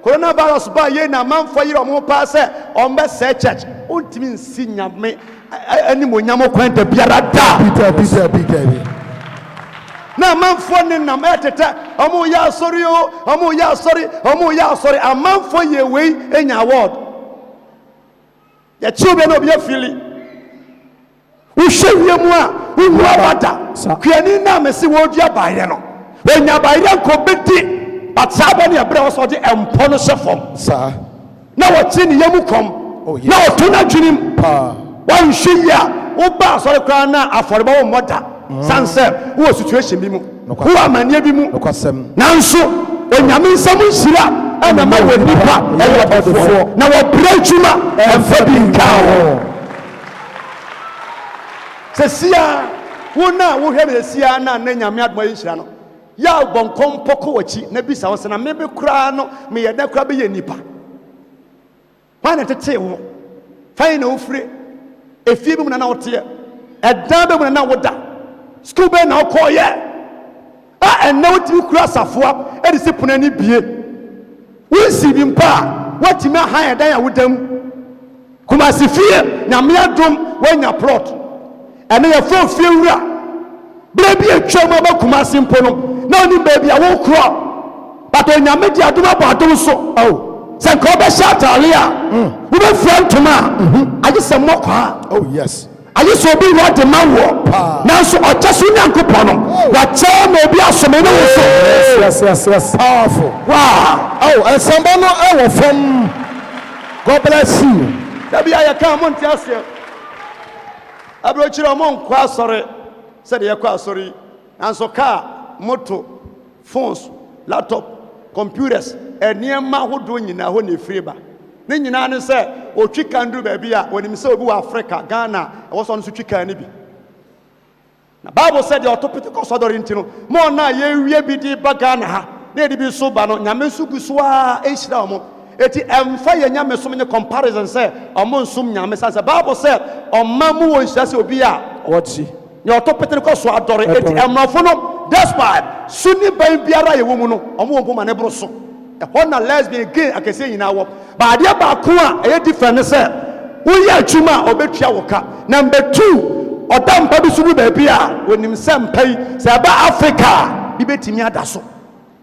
C: coronavirus ba yɛ na manfo yire ɔmo pa sɛ ɔmbɛ sɛ church ontimi nsi nyame ani mo nyamo kwanta biara da.
B: Peter.
C: Na manfo ne nam etete ɔmo yɛ asɔre o ɔmo yɛ asɔre amanfo yɛ wei enya award. Ya children no be afili. We share mu a we hu abada. Kuani na me se wo dua bayre no. We nya bayre ko bedi but saba ne ebre wo so de empo no hyefom.
B: Sa.
C: Na wo ti ne yamu kom. Na wo to na dwinim.
B: Pa.
C: Wan hwe ya wo ba asore kra na aforeba wo moda. Sanse wo situation bi mu. Wo amane bi mu.
B: Nokasɛm.
C: Nanso onyame nsam nhira ana ma wɔ nipa ɛyɛ ɔdɔfoɔ na wɔ brɛ adwuma ɛmfa bi nka ho. Sɛ sia wo na wo hwɛ me sia na nyame adoma nhira no ya bɔnkɔm pɔkɔ wɔkyi na bisa wo sɛ na me be kura no me yɛ da kura be yɛ nipa hwan na tete wo fain na wo fire efie bi mu na wo teɛ ɛdan be mu na wo da school be na wo kɔyɛ a ɛna wo ti kura safoa ɛde se pona ni bie. Wisi bi mpa watimi ahan ɛdan a wodam Kumasi fie na me adom wanya plot ɛne yɛ fo fie wura bra bi atwa ma ba Kumasi mpo no na oni ba bi a wo kro but onyame di adom aba adom so sɛ nka ɔbɛhyɛ atale a wobɛfura ntoma agye sɛ mmɔkɔ a
B: Yes.
C: ayi so bi wa de ma wo nanso ochaso nyankopon no wa cha ma obi asome no wo so.
B: Yes. Powerful.
C: Wow.
B: Oh, and somebody no from. God bless you.
C: Da bia ya kan mo nti ase. Abro chiro mo nkwa asore. Se de yakwa asore. Nanso car, moto, phones, laptop, computers, eniema hodo nyina ho na free ba. Ne nyina ne se otwi kandu ba bia onim se obi wa Africa, Ghana, e wo so no twi kan ne bi. Na Bible said the orthopedic surgery ntino mo na ye wie bi di ba Ghana ha. Na edi bi so ba no nyame su gusu a ehira omo. Eti emfa ye nyame so menye comparison say omo nsum nyame say Bible said omamu wo nhia se obi a
B: What's
C: your orthopedic so adore eti emrafo no despite suni ban biara ye wo mu no omo wo ma ne bro so. E hona lesbian gay akese nyina wo. Ba ade ba ko a e different say wo ye atwuma obetua wo ka. Number 2 odampa bi sunu ba bia onim sempai se ba Africa bi betimi ada so.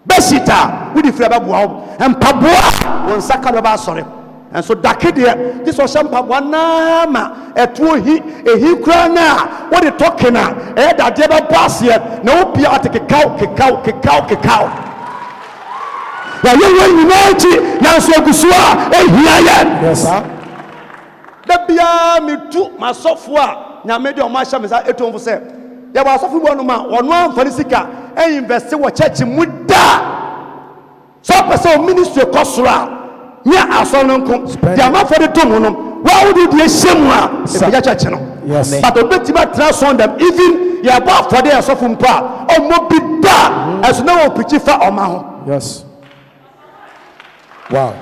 C: Besita wudi frɛ bɛboa wo mpaboa won saka no ba asɔre enso dake de this was mpaboa na ma etuo hi ehi kura na wode tokena e dade bɛbɔ aseɛ na wo bia kekau ya ye nyinaji na so agusua ehia ye.
B: Yes.
C: Da bia metu masɔfo a nyame de o ma hya me sa etomfo sɛ ya ba asɔfo bo no ma ɔno amfani sika e invest wo church mu da. So person ministry kosura nya aso no nko the amount for the dom no why would you dey shame a e ya church no.
B: Yes.
C: But obetima transform them even ya ba for the asofo mpa o mo bi da as no one preach for oma ho.
B: Yes. Wow.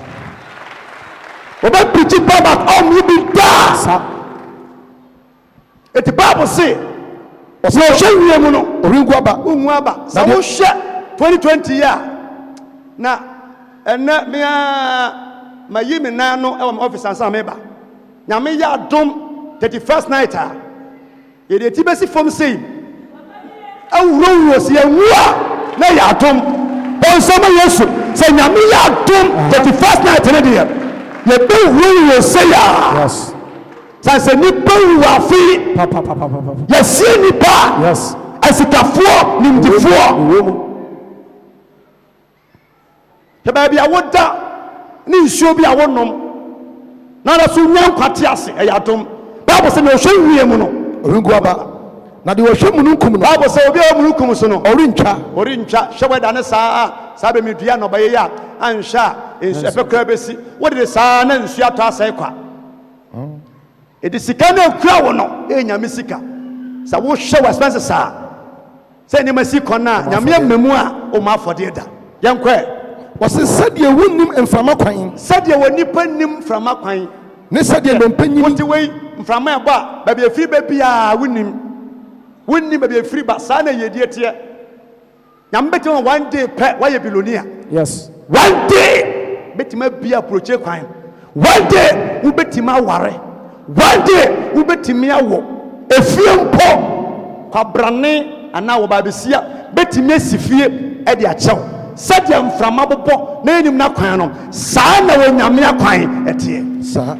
C: Obe preach about o mo bi da. It the Bible say o se hwe mu no
B: Oringu aba.
C: ungu aba sa mo hwe 2020 ya na ena mea mayimi na no e wo office ansa meba nyame ya dom 31st night a ye de tibesi fom sei awuro si enwa na ya dom onsama yesu se nyame ya dom 31st night na de ye be wuro sei ya.
B: Yes.
C: Sanse ni bawu afi
B: Papa.
C: yes ni pa.
B: Yes.
C: Asikafuo nimdifuo teba bia woda ni nsuo bia wonom na da so nyan kwate ase eyadom Bible say no hwe wie mu no
B: Oringu aba. Na de wohwe mu nkum no.
C: Bible say obi amunukum so no
B: Orintwa.
C: hwe da ne saa be medua no baye ya anhwa ensu epekra besi wo de saa na nsu ato asai kwa edi sika na kura wo no enyame sika sa wo hwe wa expense saa say ni masiko na nyame amamu a o ma afode da yenkwe
B: Wase sadie wonnim mframa kwan.
C: sadie wonipa nim frama kwan
B: Ne sadie ndompanyi.
C: wonti wei mframa ebo a ba bia firi ba bia wonim ba bia firi ba saa na yedie tie nyame betima one day pe wa ye billionaire.
B: Yes.
C: One day betima bia proche kwan one day wo betima ware one day wo betimi awo efie mpo kwabrane ana wo ba besia betimi asifie e de achew sadie mframa bobo na enim na kwan no saa na wo nyame akwan etie
B: Sa.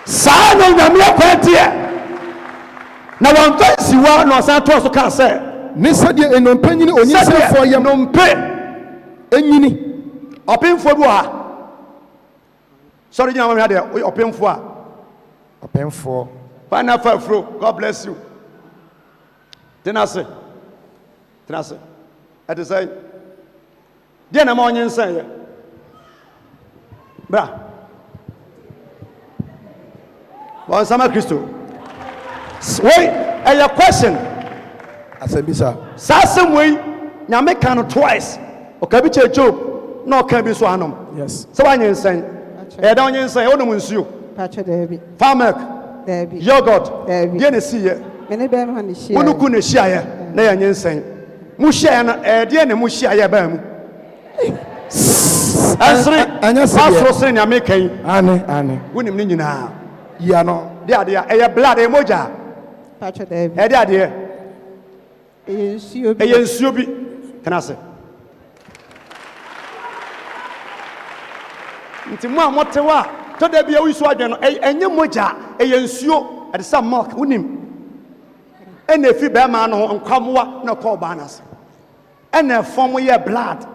C: saa na nyame akwan etie na wan fancy wa no san to so ka say
B: Ne sadie enompanyi ne onyinsefo yam
C: no mpe
B: enyini.
C: opemfo bi ha sorry nyama me ade opemfo a
B: Opemfo.
C: Pana Fafro, God bless you. Tenase. At the same. Dear Namonian say, Bra. Well, Sama Christo. Wait, a question.
B: Asembisa.
C: Sassom way, Yamekano twice. Okabiche Job, no can be so hanum.
B: Yes.
C: So I say, I don't say, oh, no, monsieur.
D: Pacha Debbie.
C: Farmer,
D: Debbie.
C: yogurt,
D: Debbie.
C: Genesis.
D: Many bam honey she.
C: Wonu ku ne hia ye na ya nyensen mu hia na de ne mu hia ye ba mu asre
B: anya se
C: asro se ne amekan
B: Ane.
C: wonim ne nyina
B: Ya no.
C: de ade e blood e moja
D: Pacha Debbie.
C: e de ade
D: Nsuo bi.
C: e ye nsuo bi kana se nti mu amotewa to da bia wisu adwe no enye moja e ye nsuo ɛde sɛ milk wonim ɛna efi bɛrima no ho nkwamoa na kɔɔ ɔbaa n'ase ɛna ɛfɔm yɛ blood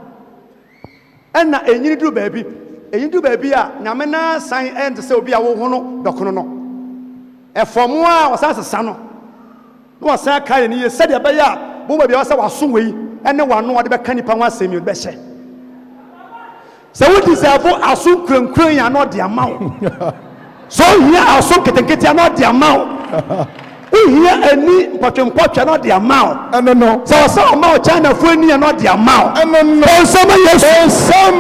C: ɛna enyini duru baabi a nyame na san ɛnte sɛ obi a wohu no dɔkono no ɛfɔm a wɔsan sesa no na wɔsan ka yɛ ne yie sɛdeɛ ɛbɛyɛ a mo baabi a wɔsɛ waso wei ɛne wano wɔde bɛka nipa ho asɛm yi bɛhyɛ sɛ wodi sɛ ɛbo aso nkurankuran yɛ ano ɔde ama wo so ohia aso nketenkete ano ɔde ama wo ohia ani mpɔtwempɔtwa ano ɔde ama wo
B: ɛno no
C: sɛ ɔsɛ ɔma wo Chinafoɔ ani ano ɔde ama wo
B: ɛno no
C: ɔnsɛm Yesu
B: ɔnsɛm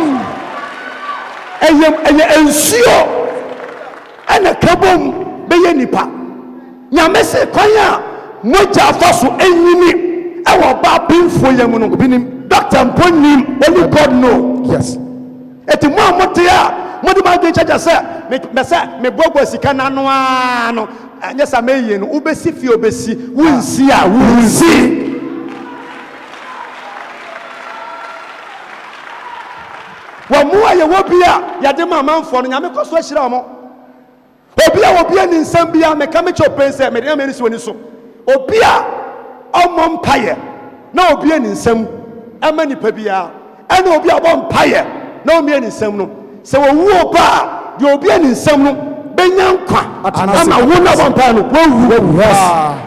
C: ɛyɛ nsuo ɛna kabom bɛyɛ nipa nyame se kwan a mogya afa so ɛnyini ɛwɔ ɔbaa pemfoɔ yɛ mu no obi nim doctor mpo nim only God know.
B: Yes.
C: Eti mo a mote a mode ma dwen kyakya sɛ mɛsɛ mebɔbɔ sika n'ano a no nyɛ sa mɛyie no wobɛsi fie obɛsi wonsi a wonsi wɔ mo a yɛwɔ bi a yɛde ma amanfoɔ no nyame kɔ so ahyira ɔmo obi a ne nsɛm bi a meka mekyɛ ɔpɛn sɛ mede ama ani so w'ani so obi a ɔmmɔ mpayɛ na obi a ne nsɛm ɛma nipa biara ɛna obi a ɔbɔ mpayɛ na obi a ne nsɛm no sɛ wɔwu ɔba a deɛ obi a ne nsɛm no bɛnya nkwa ama wo na ɔbɔ mpayɛ no wɔwu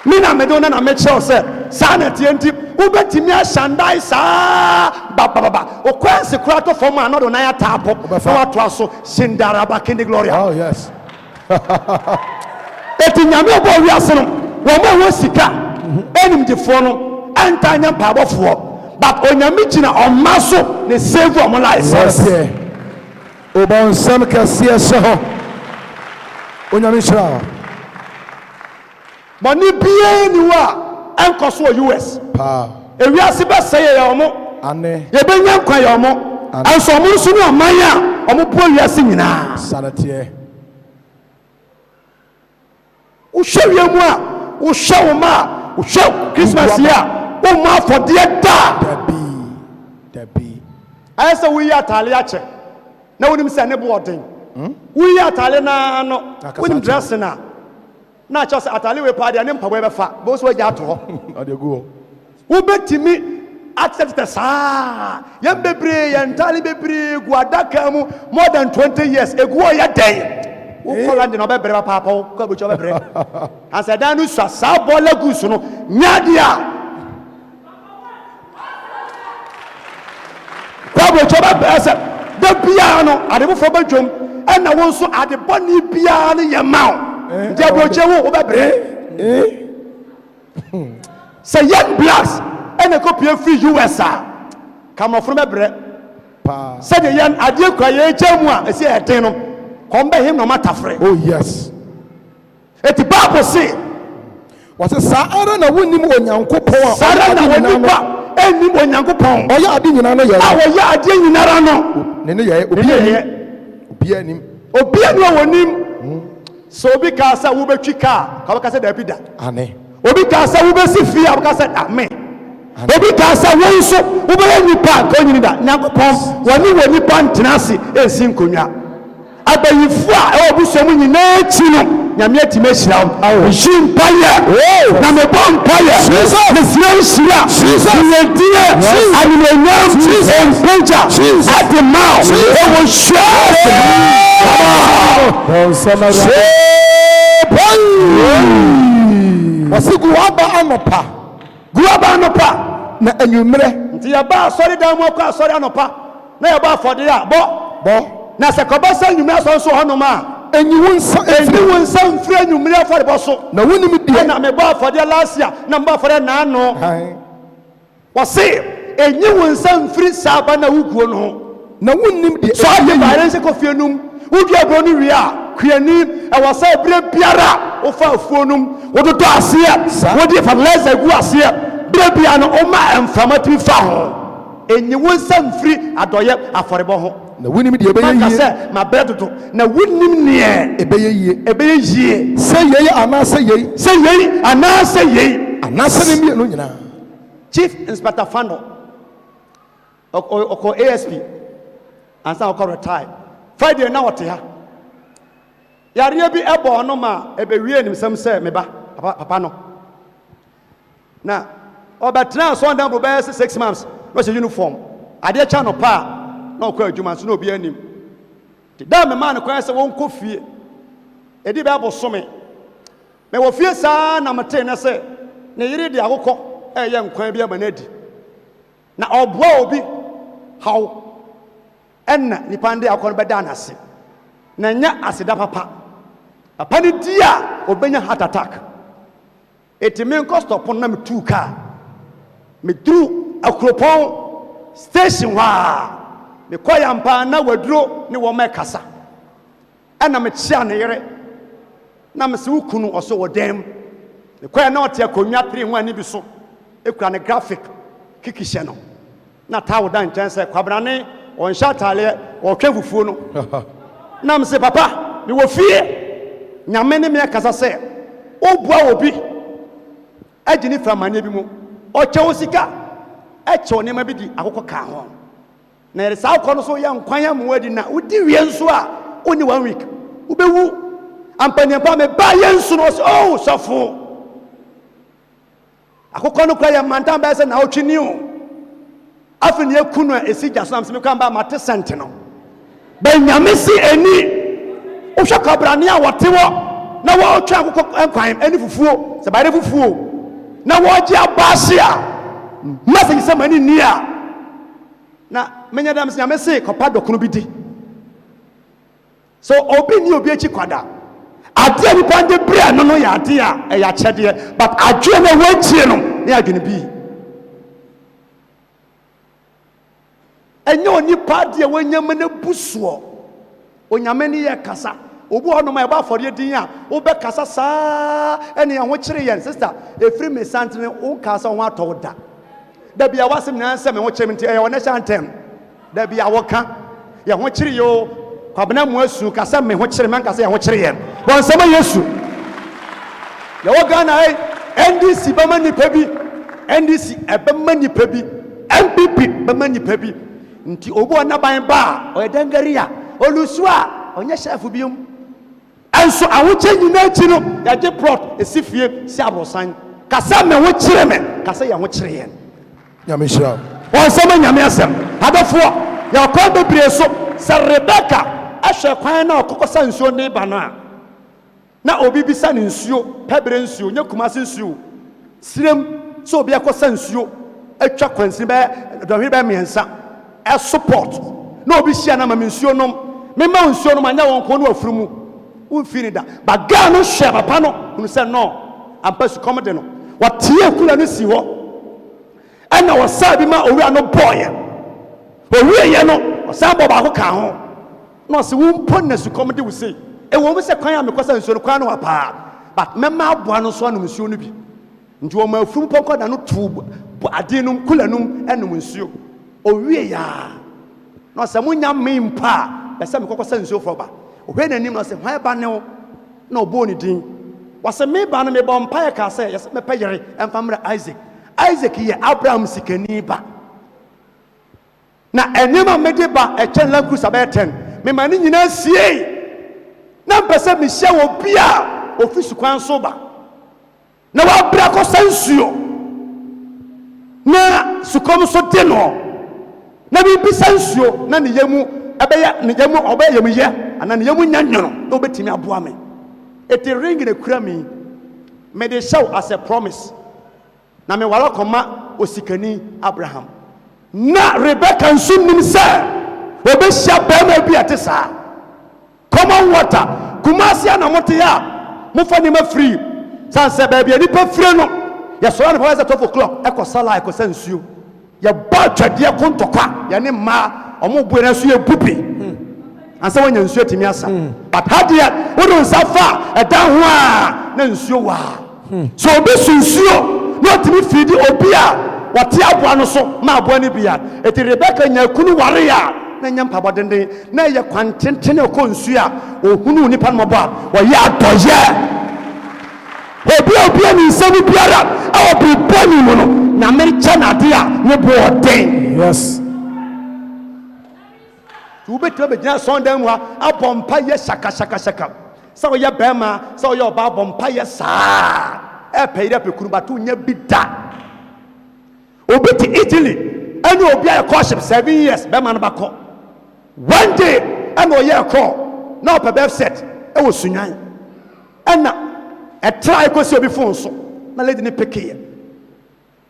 C: me na mede wo na mekyerɛw sɛ saa na ɛteɛ nti wobɛtumi ahyɛndae saa babababa ɔkwanse kora to fam a na ɔde nan ataapɔ na watoa so sindaraba kende gloria.
B: Oh yes.
C: Eti nyame ɔbɔ wiase no wɔn a wɔ sika ɛnimdifoɔ no ɛnta nya mpaabɔfoɔ but onyame gyina ɔma so ne save ɔmo life.
B: Yes. Ɔbɔ nsɛm kɛseɛ hyɛ hɔ onyame hyira
C: bɔne biara ni hɔ a ɛnkɔ so wɔ US
B: paa
C: ewiase bɛsɛ yɛ ɔmo
B: ane
C: yɛbɛnya nkwa yɛ ɔmo ɛnso ɔmo nso ne ɔman a ɔmo bɔ wiase nyinaa
B: saneteɛ
C: wohwɛ wie mu a wohwɛ wo ma a wohwɛ Christmas yi a womma afɔdeɛ da
B: dabi
C: ayɛ sɛ woyi atale akyɛ na wonim sɛ ne bo ɔden woyi atale naa no wonim dressing a na akyɛ sɛ atale wei paa deɛ ne mpaboa bɛfa bɛwo sɛ wagya ato hɔ
B: ade gu hɔ
C: wobɛtumi atetɛ saa yɛn bebree yɛn ntale bebree gu adaka mu more than 20 years egu hɔ yɛ dɛn wokɔla de na ɔbɛbrɛ papaapa wo kɔ abɔkyi ɔbɛbrɛ ansɛ dan no sua saa bɔɔla gu so no nyadeɛ a kɔ abɔkyi ɔbɛbrɛ sɛ da biara no ade foforɔ bɛdwom ɛna wo nso ade bɔne biara no yɛ ma wo nti abɔkyi wo wobɛbrɛ sɛ young blacks ɛna kɔpie firi US a kamɔforo bɛbrɛ sɛdeɛ yɛn adeɛ kura yɛgya mu a ɛsi ɛden no kɔn bɛ him na ɔma tafere.
B: Oh yes.
C: Eti Bible say
B: wɔsɛ saa ara na wonim Onyankopɔn a
C: saa ara na wonipa ɛnim Onyankopɔn
B: ɔyɛ ade nyinaa no yɛ
C: a wɔyɛ adeɛ nyinara no
B: ne ne yɛ obi anim
C: obi a wɔnim sɛ obi kaa sɛ wobɛtwi kaa ka wɔka sɛ daabi da
B: ane
C: obi kaa sɛ wobɛsi fie a wɔka sɛ amen obi kaa sɛ wo nso wobɛyɛ nipa a ka onyini da Nyankopɔn wɔne wɔ nipa ntena ase ɛnsi nkonnwa abayifo a ɛwɔ busua mu nyinaa akyi no nyame atimi ahyira wo nhyi mpayɛ na mebɔ mpayɛ mesira nhyira yɛdie animonyam mpagya ade ma ɛwɔ
B: wɔse gu aba anɔpa na anwummerɛ
C: nti yɛba asɔre dan mu akɔ asɔre anɔpa na yɛbɔ afɔdeɛ a bɔ na sɛ kɔbɔ sɛ nnwummerɛ sɔ nso hɔnom a
B: ɛnyi wo nsa
C: mfiri nnwummerɛ afɔrebɔ so
B: na wonim deɛ
C: na mebɔ afɔdeɛ last year na mbɔ afɔdeɛ naano wɔse ɛnyi wo nsa mfiri saa ba na woguo no ho
B: na wonim deɛ
C: so ade baare nsɛ kɔ fie nom wodua buro no wie a kuani ɛwɔ sɛ berɛ biara wofa afuo nom wododɔ aseɛ wode fertilizer gu aseɛ berɛ bia no woma mframa tumi fa ho ɛnyi wo nsa mfiri adɔyɛ afɔrebɔ ho
B: na wonim deɛ ɛbɛyɛ yie
C: sɛ mabrɛ dodo na wonim neɛ
B: ɛbɛyɛ yie sɛ yei anaasɛ yei anaasɛ ne mmienu nyinaa
C: Chief Inspector Fando ɔkɔ ASP ansa ɔkɔ retire Friday na ɔte ha Yareɛ bi ɛbɔ no ma ɛbɛwie nim sɛm sɛ me ba papa no na ɔbɛtena Sunday bro bɛyɛ 6 months no hyɛ uniform adeɛ kya no pa na ɔkɔ adwuma so na obi anim da me ma no kwan sɛ wɔnkɔ fie ɛdi bɛ abɔso me wɔ fie saa na mete ne sɛ ne yere de akokɔ ɛyɛ nkwan bi ama no adi na ɔboa obi haw ɛnna nipa nde akɔ no bɛda n'ase na nya aseda papa papa ne di a obenya heart attack etimi nkɔ stop na me tu car me duru akuropɔn station hɔ me kɔ yampa na waduro ne wɔn kasa ɛna me kyia ne yere na me se wukunu ɔso wɔ dɛm me kɔ na ɔte akonnwa 3 ho ani bi so ekura ne graphic kiki hyɛ no na tawo dan nkyɛn sɛ kwabrane ɔnhyɛ ataleɛ ɔtwa fufuo no na me se papa me wɔ fie nyame ne me kasa sɛ obua obi agye ne famane bi mu ɔkyɛ wo sika ɛkyɛ ne ma bi di akokɔ ka ho na yɛ saa akɔ no so yɛ nkwan ya mo adi na wodi wie nso a oni 1 week wobɛwu ampaniampa me ba yɛ nso no oh sɔfo akokɔ no kora yɛ mantam bɛyɛ sɛ na wotwe ni o afi ne eku no esi gya so am se me kan ba mate sent no bɛnyame si ani wohwɛ kabrane a wɔte wɔ na wɔtwe akokɔ nkwan ani fufuo sɛ bayɛ fufuo na wɔgye abaase a message sɛ mani ni a na menya dam sɛ nyame se kɔpa dɔkono bi di so obi ni obi akyi kwada adeɛ nipa de bere no no yɛ adeɛ a ɛyɛ akyɛdeɛ but adwene na wɔakyie no ne adwene bi ɛnyɛ onipa adeɛ wɔnyama no busoɔ onyame ne yɛ kasa obu hɔ no ma ɛbɔ afɔdeɛ din a wobɛkasa saa ɛne ɛho kyere yɛn sister ɛfiri me santene wokasa ho atɔ wo da da bia wasɛm nyinaa sɛ me ho kyerɛ me nti ɛyɛ wɔne hyɛ ntɛm da bia wɔka yɛ ho kyere yɛ o kwabena mu asu ka sɛ me ho kyere me ankasa yɛ ho kyere yɛn bɔnsɛm a yesu yɛwɔ Ghana NDC bɛma nipa bi NDC ɛbɛma nipa bi MPP bɛma nipa bi nti obu ɔnaban ba a ɔyɛ dangari a olusu a ɔnyɛ chef biom ɛnso ahokyɛ nyinaa akyi no yɛgye plot esi fie si aborosan kasa me ho kyere me kasa yɛ ho kyere yɛn
B: nyame hyira
C: wɔnsɛm nyame asɛm adɔfoɔ yɛkɔ bebree so sɛ Rebeka ahwɛ kwan na ɔkɔkɔ sa nsuo ne ba no a na obi bisa ne nsuo pɛbrɛ nsuo nyɛ kumase nsuo sirem sɛ obi akɔ sa nsuo atwa kwansini bɛ dɔhwere bɛ mmiɛnsa support na obi hyia na ma nsuo nom mema nsuo nom anya wɔn kɔn no afuru mu womfi ni da baga no hwɛ papa no hunu sɛ no ampa su kɔmde no wɔtie kula no si hɔ ɛna wɔsa bi ma owia no bɔɔyɛ owie yɛ no ɔsan bɔ baako ka ho na ɔsɛ wompo na su kɔmde wo sei ɛwɔ mu sɛ kwan a mekɔsa nsuo no kwan no wapaa but mɛma aboa no so anom nsuo no bi nti wɔma afuru pɔnkɔ da no to ade no kula no ɛnom nsuo owie ya na ɔsɛ monya me mpa a bɛsɛ mekɔkɔsa nsuo fɔ ba ohwɛ n'anim na ɔsɛ hwan ba ne wo na ɔbɔɔ ne din wɔsɛ me ba no mebɔ mpa yɛ kaa sɛ yɛsɛ mɛpɛ yere ɛmfa mmerɛ Isaac yɛ Abraham sikani ba na ɛnneɛma mede ba ɛkyɛn Land Cruiser bɛyɛ 10 mema ne nyinaa sie na mpɛ sɛ mehyia wɔ bi a ofi sukwan so ba na wɔabrɛ akɔsa nsuo na sukɔm so de no na bibisa nsuo na ne yamu ɛbɛyɛ ne yamu ɔbɛyɛ yamu yɛ ana ne yamu nya nyono na obetimi aboa me eti ring ne kura me de show as a promise na me wala kɔma osikani Abraham na Rebecca nso nim sɛ obɛhyia bɛrima bi ate saa common water kumasi na mote ya mofa ne ma free sanse baabi ani pa free no ya so na pa 12 o'clock ɛkɔ sala ɛkɔ sa nsuo ya ba twadeɛ kontɔkwa ya ne ma ɔmo bu na so ya bubi ansa wanya nsuo timi asa but hadia wodo nsafa ɛda ho a na nsuo wa so obi nsuo no timi fidi obi a wate aboa no so ma aboa ne bia eti Rebecca nya kunu ware ya na nya mpabɔ denden na yɛ kwantentene kɔ nsuo a ohunu nipa no mɔbɔ a wɔyɛ adɔyɛ obi ni nsɛm biara a obi bɔni mu no na merikya na ade a ne bɔ den
B: yes
C: tu betra be gyina Sunday mu a abɔ mpa yɛ shaka sɛ ɔyɛ bɛrima sɛ ɔyɛ ɔbaa bɔ mpaeɛ saa ɛpɛ yi dɛ pɛkunu bato nya bi da obi te Italy ɛne obi ayɛ courtship 7 years bɛrima no bakɔ one day ɛna ɔyɛ ɛkɔ na ɔpɛ bɛf set ɛwɔ sunyan ɛna ɛtra ɛkɔsi obi phone so na lady ne pɛkeyɛ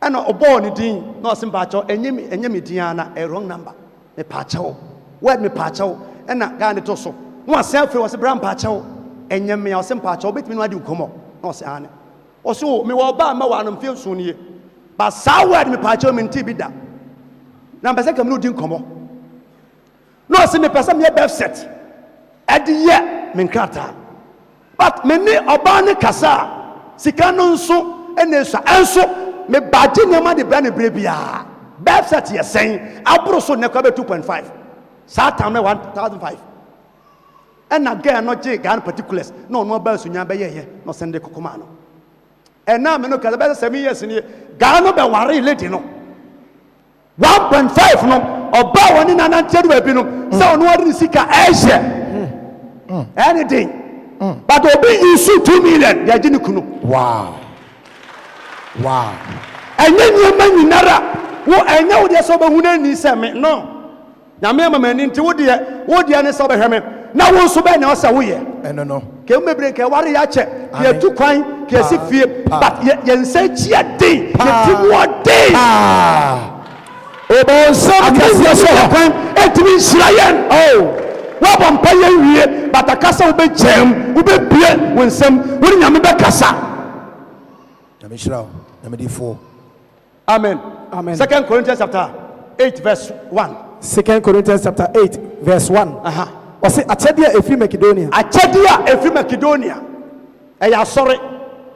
C: ɛna ɔbɔɔ ne din na ɔse mpaakyɛw ɛnyɛ me din ana ɛ wrong number mepaakyɛw word mepaakyɛw ɛna gaa ne to so na wasɛn afei wɔse bra mpaakyɛw ɛnyɛ me a ɔse mpaakyɛw wobɛtumi no ade nkɔmmɔ na ɔse ane ɔse o mewɔ ɔbaa ma wɔ anomfeɛ nso no ye ba saa word mepaakyɛw mente bi da na mpɛ sɛ kam ne wodi nkɔmmɔ na ɔse mepɛ sɛ meyɛ birth set ɛde yɛ me nkrataa but mene ɔbaa ne kasa a sika no nso ɛna esua ɛnso me baagye nneɛma de bra ne bere biara birth set yɛ sɛn aboro so nnɛ kɔ bɛ 2.5 saa tam ne 1,005 ɛna girl no gye Ghana particulars na ɔno ɔbaa sunya bɛyɛyɛ na ɔsɛn de kokoma no ɛna me no kasa bɛsɛ 7 years ni Ghana no bɛware lady no 1.5 no ɔbaa wɔne nananteɛ do baabi no sɛ ɔno ɔde ne sika ɛhyɛ anything but obi use 2 million de agye ne kunu
B: Wow.
C: ɛnyɛ nneɛma nyinara wo ɛnyɛ wo deɛ sɛ ɔbɛhu no ani sɛ me no nyame ama m'ani nti wo deɛ ne sɛ ɔbɛhwɛ me na wo nso bɛɛ ne ɔsɛ woyɛ
B: No.
C: kɛmu bebree kɛ ware yɛ akyɛ kɛatu kwan kɛsi fie but yɛnsa kyi aden yɛtim wɔden
B: Obonsam
C: so kwan ɛtumi nhyira yɛn woabɔ mpa yɛ wie but akasa wobɛgyam wobɛbie wo nsɛm wone nyame bɛkasa Amen. 2 Corinthians chapter 8 verse 1.
B: 2 Corinthians chapter 8 verse 1. Ɔse akyɛdeɛ ɛfiri Makedonia.
C: Akyɛdeɛ ɛfiri Makedonia. Ɛyɛ asɔre.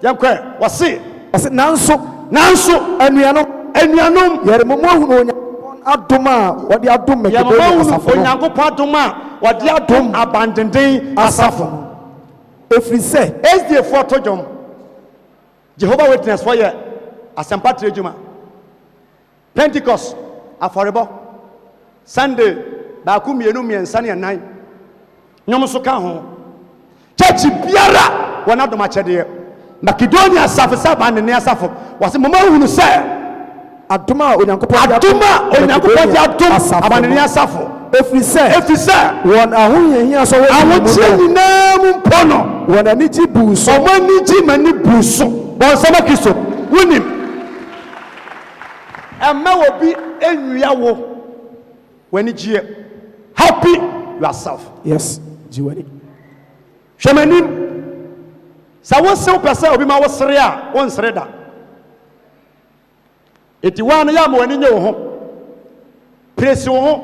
C: Yɛnkɔ wɔse
B: nanso
C: anuanom
B: yɛre mo ahunu Onyankopɔn adom a wɔde adom Makedonia asafo no.
C: Onyankopɔn adom a wɔde adom abandenden asafo.
B: Ɛfiri sɛ
C: SDA4 to dwom. Jehovah Witness for yɛ asɛmpa tire dwuma. Pentecost afɔrebɔ Sunday baako mmienu mmiɛnsa ne ɛnan nyɔm so ka ho church biara wɔn adom akyɛdeɛ Makedonia asafo sɛ abandenden asafo wɔse mama hunu sɛ
B: adom a Onyankopɔn de
C: adom abandenden asafo
B: ɛfiri sɛ wɔn ahohiahia so
C: ahokyerɛ nyinaa mu mpo no
B: wɔn ani gye buu so
C: ɔmo ani gye mani buu so wɔn nsɛm Kristo wonim ɛmɛ wɔ bi enwia wo w'ani gye happy yourself
B: yes gye w'ani
C: hwɛ m'anim sɛ wosew pɛ sɛ obi ma wo sere a wonsere da eti waa no yɛ ama w'ani nye wo ho presi wo ho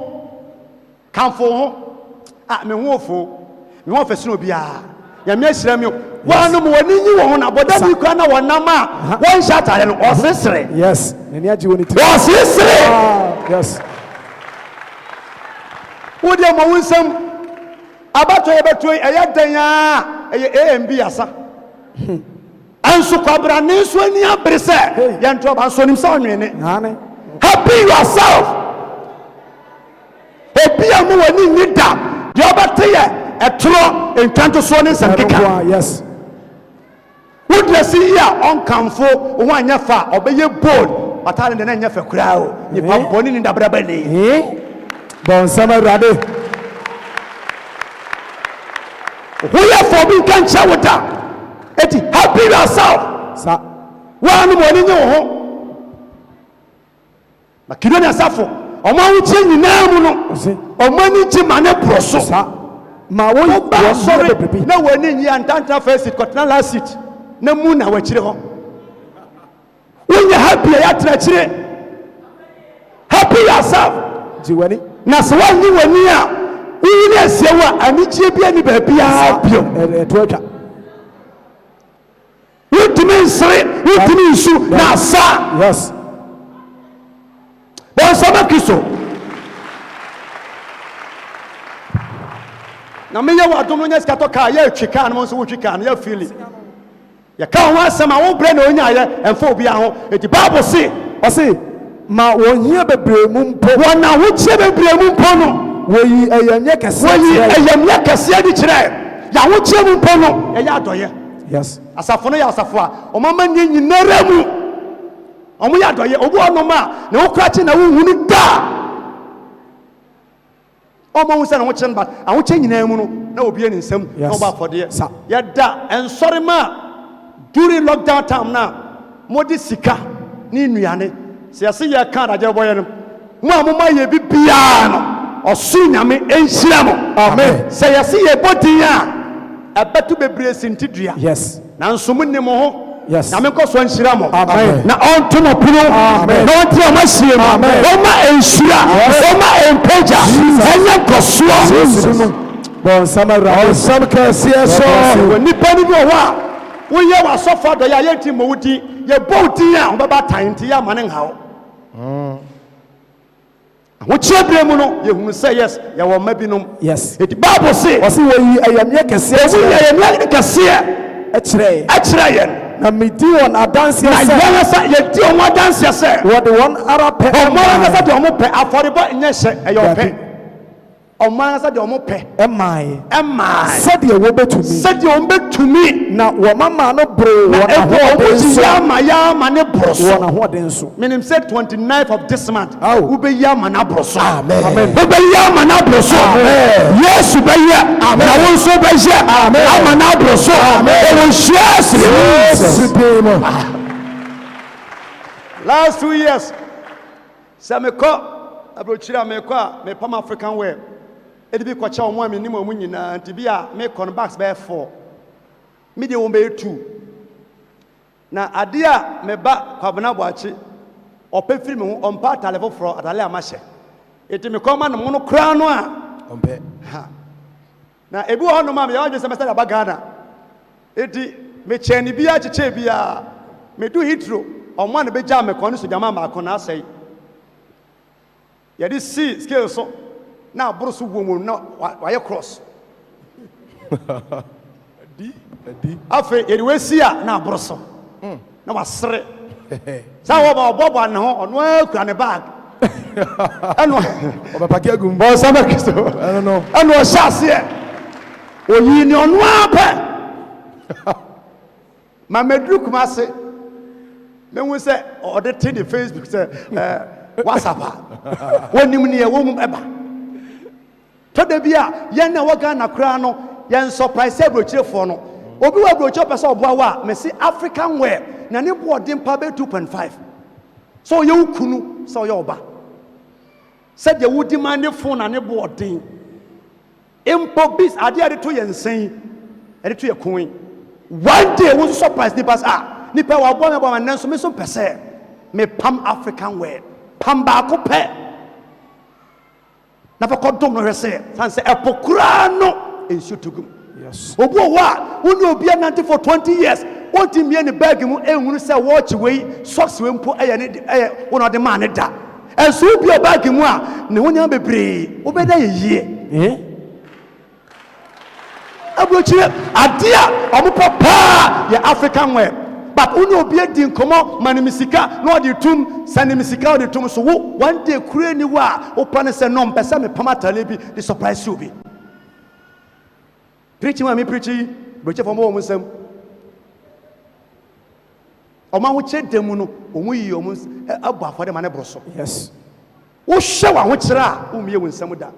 C: kamfo wo ho a me ho ofo me ho fɛsɛ obiara nyame ahyira me waa no mo w'ani nyi wo ho na bɔda bi kora na wɔnam a wɔnhyɛ atare no ɔseresere
B: yes n'ani agye wɔ ne tiri
C: ɔseresere
B: yes
C: wo deɛ ma wo nsɛm abatɔ yɛbɛto ɛyɛ dan a ɛyɛ AMB asa anso kwabra ne nso ani abere sɛ yɛnto aba nso nim sɛ ɔnwene happy yourself ebi a mo w'ani nni da deɛ ɔbɛte yɛ ɛtorɔ ntwantosoɔ ne nsɛm keka
B: yes
C: wo deɛ si yi a ɔnkamfo wo ho anyɛ fa ɔbɛyɛ bold batale de na nyɛ fɛ koraa o nipa bɔne ne dabraba ne
B: bɔnsɛm Awurade
C: woyɛ fɔ bi nka nkyɛ wo da eti happy yourself
B: sa
C: waa no wɔne nye wo ho Makedonia asafo ɔmo ahokyerɛ nyinaa mu no ɔmo ani gye ma ne borɔ so
B: ma wo
C: ba sɔre na w'ani nyi antantena first seat kɔtena last seat na mu na wɔakyire hɔ wonyɛ happy a yɛatena akyire happy yourself
B: gye w'ani
C: na sɛ woanyi w'ani a woyi ne asie wo a anigyeɛ bi ani baabiara bio
B: ɛto atwa
C: wontumi nsere wontumi nsu na asa
B: yes
C: bɔnsɛm Kristo na meyɛ wɔ adom no nyɛ sika tɔ kaa yɛatwi kaa no mo nso wotwi kaa no yɛafili yɛka ho asɛm a wobrɛ na ɔnyaayɛ ɛmfa obiara ho ɛti Bible se
B: ɔse ma wɔhia bebree mu mpo
C: wɔn ahokyerɛ bebree mu mpo no
B: wɔyi ɛyɛmyɛ kɛseɛ
C: wɔyi ɛyɛmyɛ kɛseɛ de kyerɛ yawo chemu pono ya adoye
B: Yes.
C: asafo no ya asafo a omama nye nyinara mu omo ya adoye obu onoma na wokra che na wo hunu da omo hu se na wo che ba awo che nyina mu no na obi ani nsam na oba afode ya da ensori ma during lockdown time na modi sika ni nuane se yase ya kan raje boye no mo amoma ye bibia no osu nyame enhyira mo
B: Amen.
C: se yase ye bodi a abetu bebre sintidua
B: Yes.
C: na nsomu ne mo ho
B: Yes.
C: nyame koso enhyira mo
B: Amen.
C: na onto no puno
B: Amen.
C: na onti o mahie mo
B: Amen.
C: o ma enhyira o ma empeja enya koso
B: Bon samara.
C: sam kase so nipa ni bi o wa wo ye wa sofa do ya ye ti mo wudi ye bodi a o baba tan ti ya mane ngawo wo chiebre mu no ye hu say yes ye wo mabinom
B: Yes.
C: it bible say
B: Osi we yi ayamye kese.
C: wo ye ye kase
B: Echire.
C: yen
B: Na midi on adanse
C: na
B: se.
C: ye sa ye di o mo dance se
B: What the one Arab pe.
C: o mo na sa de o mo pe aforibo nye hye e yo pe o mo na sa de o mo pe
B: Emai.
C: emma
B: Said ye wo betumi.
C: said you on bet to me
B: Na wo mama no bro
C: na
B: wona
C: e
B: ho
C: wo
B: de
C: ti
B: nso.
C: ya ma ne broso
B: Wona ho de nso.
C: menim said 29th of this month
B: Aw.
C: wo be ya ma na broso
B: Amen.
C: wo be ya ma na broso
B: Amen.
C: yes be ya na wo nso be ya ama na broso e wo yes last 2 years se me ko abrochira me ko a me pam African wear e bi ko cha omo a me nim omu nyina nti bi a me kon bags be 4 me de wo be 2 na ade a me ba kwabena boachi ope firi me ho ompa atale foforo atale amahye eti me ko ma no no kra no a
B: Ompe.
C: na ebi wo no ma me yawo se me sta ba Ghana eti me cheni bi a cheche bi a me do hitro omo na be ja me kon so jama ma kon na asai ya di see scale so na aboro so wo mu na wa ye cross
B: Di.
C: afi ye di we see a na aboro so na wasere sa wo ba obobo ne ho ono akura ne bag eno
B: Obapaki agum.
C: bo sama Kristo
B: I don't know.
C: eno shase e oyi ni ono ape ma medru kuma se me hu se o de tin the Facebook se WhatsApp wonim ne ye wo mu eba to da bia ye na wo Ghana kra no ye surprise abrochirefo no obi wa abrochire pese oboa wa me se African wear na ne boarding pa be 2.5 so ye ukunu so ye oba said ye would demand the phone and ne boarding impo bis ade ade to ye nsen ade to ye coin one day wo surprise ni pass nipa wa bo me bo man so me so pese me pam African wear pam ba ko pe na fa kodom no hwese san se epokura no ensu tugum.
B: Yes.
C: Obu wa woni obi anante for 20 years wonti mie ne bag mu enhunu se watch we socks we mpo eye ne wona de man ne da enso obi o bag mu a ne wonya bebre obeda yeye abrochire adia omopo pa ya African wear but woni obi adi nkomo manimisika no de tum sanimisika de tum so one day kure ni wa o plan se no mpesa me pamatale bi the surprise you be preaching me preaching broche for mo nsam o ma ho che demu no o mu yi o mu abu afode ma ne broso
B: Yes.
C: wo hwe wa ho kire a o miye wo nsam da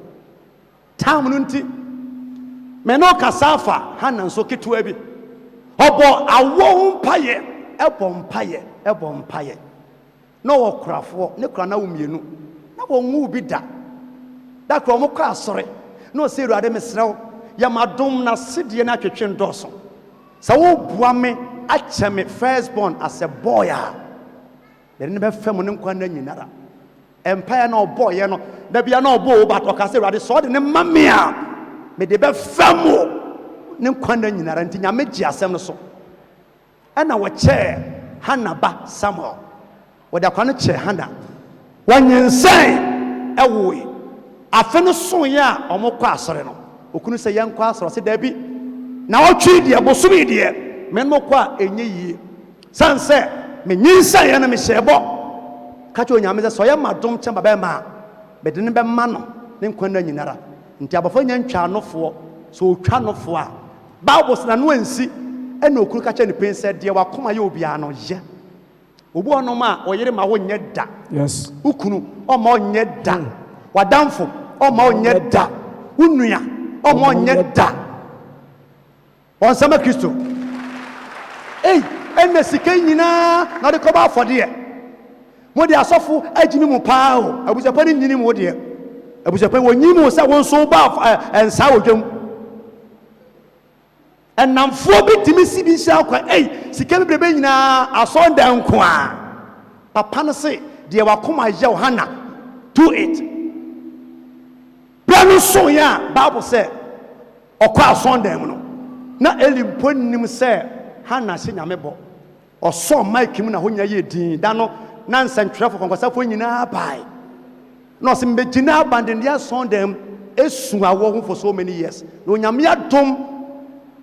C: time no nti me no kasafa hanan so ketua bi obo awo mpaye ebo mpaye no wo krafo ne kra na wo mienu na wo nwu bi da kra mo kwa asore no se ruade mesrew ya madom na sidie na twetwe ndoso sa wo bua me ache me first born as a boy a ne be fam ne nkwa na nyinara empire na boy ye no da bia na obo ba to ka se ruade so de ne mame a me de be fam ne nkwa na nyinara nti nya meji asem no so ana wo che Hannah ba Samuel wo da kwa no che Hannah wanyensan ewoe afe no so ya omokọ asore no okunu se yankọ asore se da bi na otwi de bosomi de me no kọ a enye yie sanse me nyinsan ya na me hyebo ka cho nyame se so ya madom che baba ma be de ne be ma no ne nkwa na nyinara nti abofo nya ntwa nofo so otwa nofo a Bible says na no ensi e na okuru ka che ne pen said de wakoma ye obi ano ye obu onoma oyere ma wonye da
B: Yes.
C: ukunu o ma onye da wadamfo o ma onye da unua o ma onye da on sama Kristo ena sika nyina na de koba afode e mo de asofo agini mu paa o abusapa ni nyini mu de abusapa wonyi mu sa won so ba ensa odwam enamfo bi timi sibi sha kwa sika bebrebe nyina asonda nko a papa no se de wakoma ye Hannah do it planu so ya Bible say okwa asonda mu no na elimpo nim se Hannah se nyame bo oso mike mu na honya ye din da no na nsantwerefo konkosafo nyina bai no se mbegina abandon dia sondem esu awo ho for so many years no nyame adom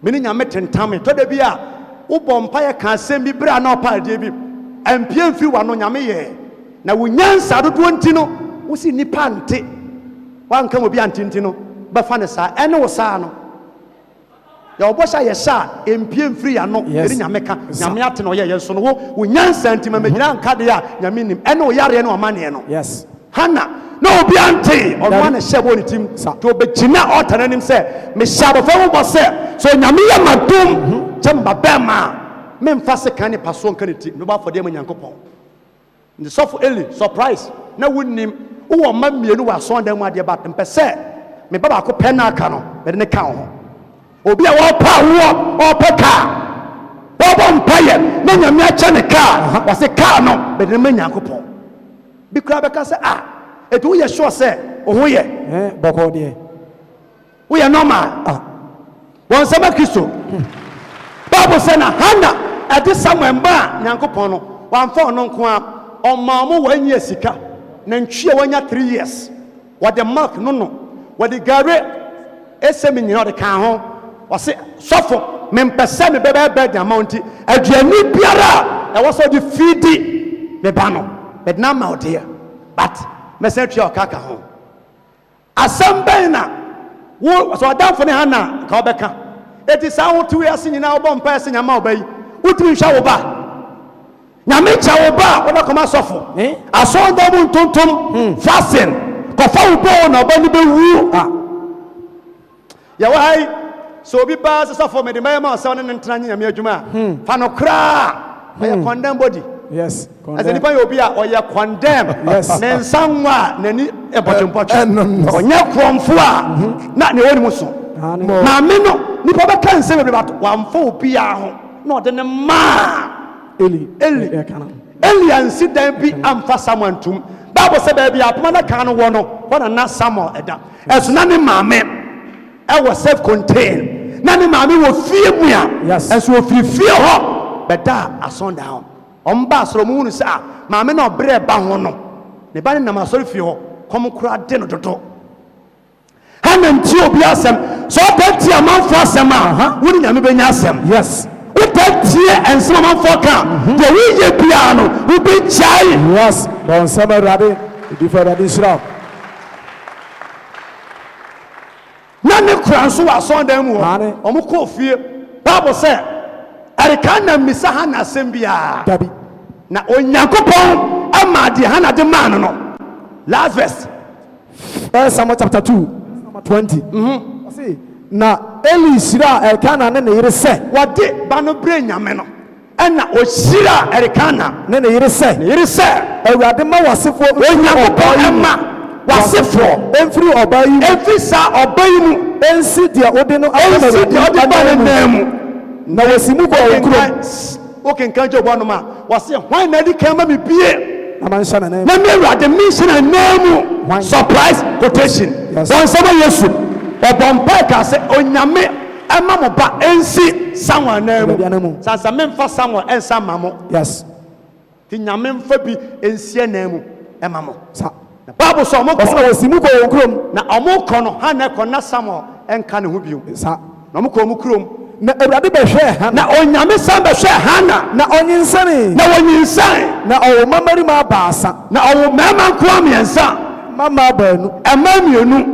C: meni nyame tentame to da bia wo bompa ye ka asem bi bra na opa de bi ampie mfi wa no nyame ye na wonyansa dodo nti no wo si nipa nte wanka mo bi antinti no ba fa ne sa ene wo sa no ya obosha ye sha empie mfiri ya no eri nyame ka nyame ate no ye so no wo nyansa ntima magina nka de ya nyame nim ene wo yare no amane no
B: Yes.
C: Hannah no obi ante onwa na shebo ni tim to begina otananim se me shabo fa wo bose so nyame ye madum chamba bema me mfase kan ni paso nka ni ti no ba fode manyankopon ndi sofo Eli surprise na wonnim wo ma mienu wa so ndan mu ade ba mpese me baba ko penaka no be ne kan ho obi a wo pa wo opeka bobo mpaye na nyame acha ne ka wase ka no be ne manyankopon bi kura be ka se etu wo ye sure se o ho ye
B: Boko de.
C: wo ye normal won sama Kristo Bible say na Hannah ade Samuel mba nyankopon no wan fa ono nko a omamo wanya sika na ntwie wanya 3 years what the mark no what the gare esemi nyina de kan ho wase sofo mempese me bebe the amount aduani biara e was so the feedi me ba no but na ma ode but message your kaka ho asamba na wo so adamfo ne Hannah ka obeka eti sa ho 2 years nyina obo mpa ese nyama obayi utimi hwa wo ba nyame cha wo ba wo koma sofo asonda mu ntontom fasten ko fa wo bo na oba ni be wu ya wai so obi ba sofo me de ma sa ne ntena nyame adwuma fa no kra ya condemn body.
B: Yes.
C: As anybody will be or condemn.
B: Yes.
C: Then someone nani e bottom onya kromfo na ne woni muso na me no nipa be kan se be bat wamfo obi a ho na ode ne ma
B: Eli
C: ansi dan bi amfa Samuel ntum Bible say ba bia apoma na kan no wo no wana na Samuel eda esu na ne maame e was self contained na ne maame wo fie mu a esu wo fie ho beda asonda ho omba soro mu nu sa maame na obre ba ho no ne ba ne na masori fie ho kom kura de no dodo Hannah nti obi asem so penti amanfo asem a woni nyame benya asem.
B: Yes.
C: Upetie ensema manfo ka de wi ye bia no wo be chai.
B: Yes. Don sama rade di fa rade shira
C: na ne kranso wa sondan mu omo ko fie Bible say Erikana misa Hannah asem bia
B: Dabi
C: na onyankopon ama de Hannah de man no last verse
B: 1 Samuel chapter 2 20. See, na Eli shira Erikana ne yire se
C: wade ba no bre nyame no ena o shira Erikana
B: ne yire se Awurade ma wasefo
C: onyankopon ema wasefo
B: emfiri obayi
C: every sa obayi mu
B: ensi dia ode no
C: ensi dia ode ba ne nemu
B: na wasimu ko okuro
C: okay kan je bo no ma wase hwan na di kan ma me bie
B: amansha na
C: me Awurade mission na nemu surprise quotation don sama Yesu obompa ka se onyame ema mo ba ensi Samuel nemu sansa memfa Samuel ensa mamo.
B: Yes.
C: Ti nyame mfa bi ensi nemu ema mo
B: Sa
C: na Bible so mo ko
B: wasimu ko okuro
C: na omo ko no Hannah ko na Samuel enka ne ho biom
B: sa
C: na omo ko mo kurom
B: na Awurade be hwe Hannah
C: na onyame san be hwe Hannah
B: na onyinsane
C: na wonyinsan
B: na owo mamari ma baasa
C: na owo mema nko amiensa
B: mama baanu
C: ema mienu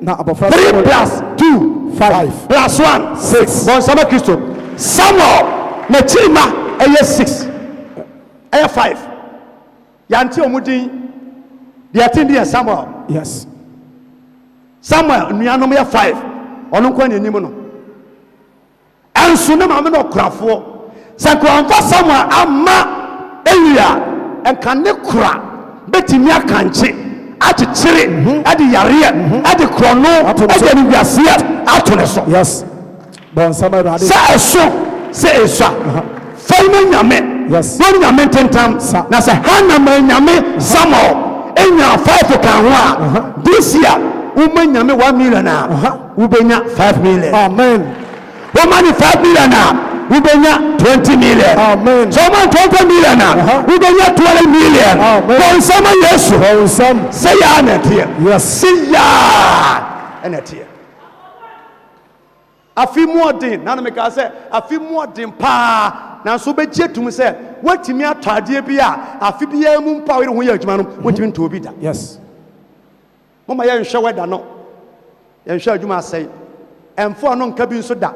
B: na abofra
C: 3+2
B: 5
C: plus 1
B: 6
C: bonsama Kristo Samuel na chima eye 6 eye 5 yanti omudin de atindi ya Samuel
B: yes
C: Samuel nuanom ya 5 ono nkwa n'anim no anso na maame no krafo sakwanfa Samuel ama Elia enka ne kura betimi akanche akyekere ade yare ade krono ade ne wiase ato ne so
B: yes bonsama rade
C: se eso faima nyame
B: yes
C: no nyame tentam na se hana ma nyame Samuel enya 5 kan ho a this year uma nyame 1 million a ubenya 5 million
B: amen
C: woman 5 million a ubenya 20 million
B: amen
C: so man 20 million a ubenya 20 million bonsama Yesu
B: bonsam
C: say ya na tie
B: yes
C: say ya na tie afi modern na me ka say afi modern pa na so be gyetum say watimi atade bi a afi bia mu mpa we ho ya adwuma no watimi nto obi da
B: yes
C: mama ya nhwe weda no ya nhwe adwuma asai emfo no nka bi nso da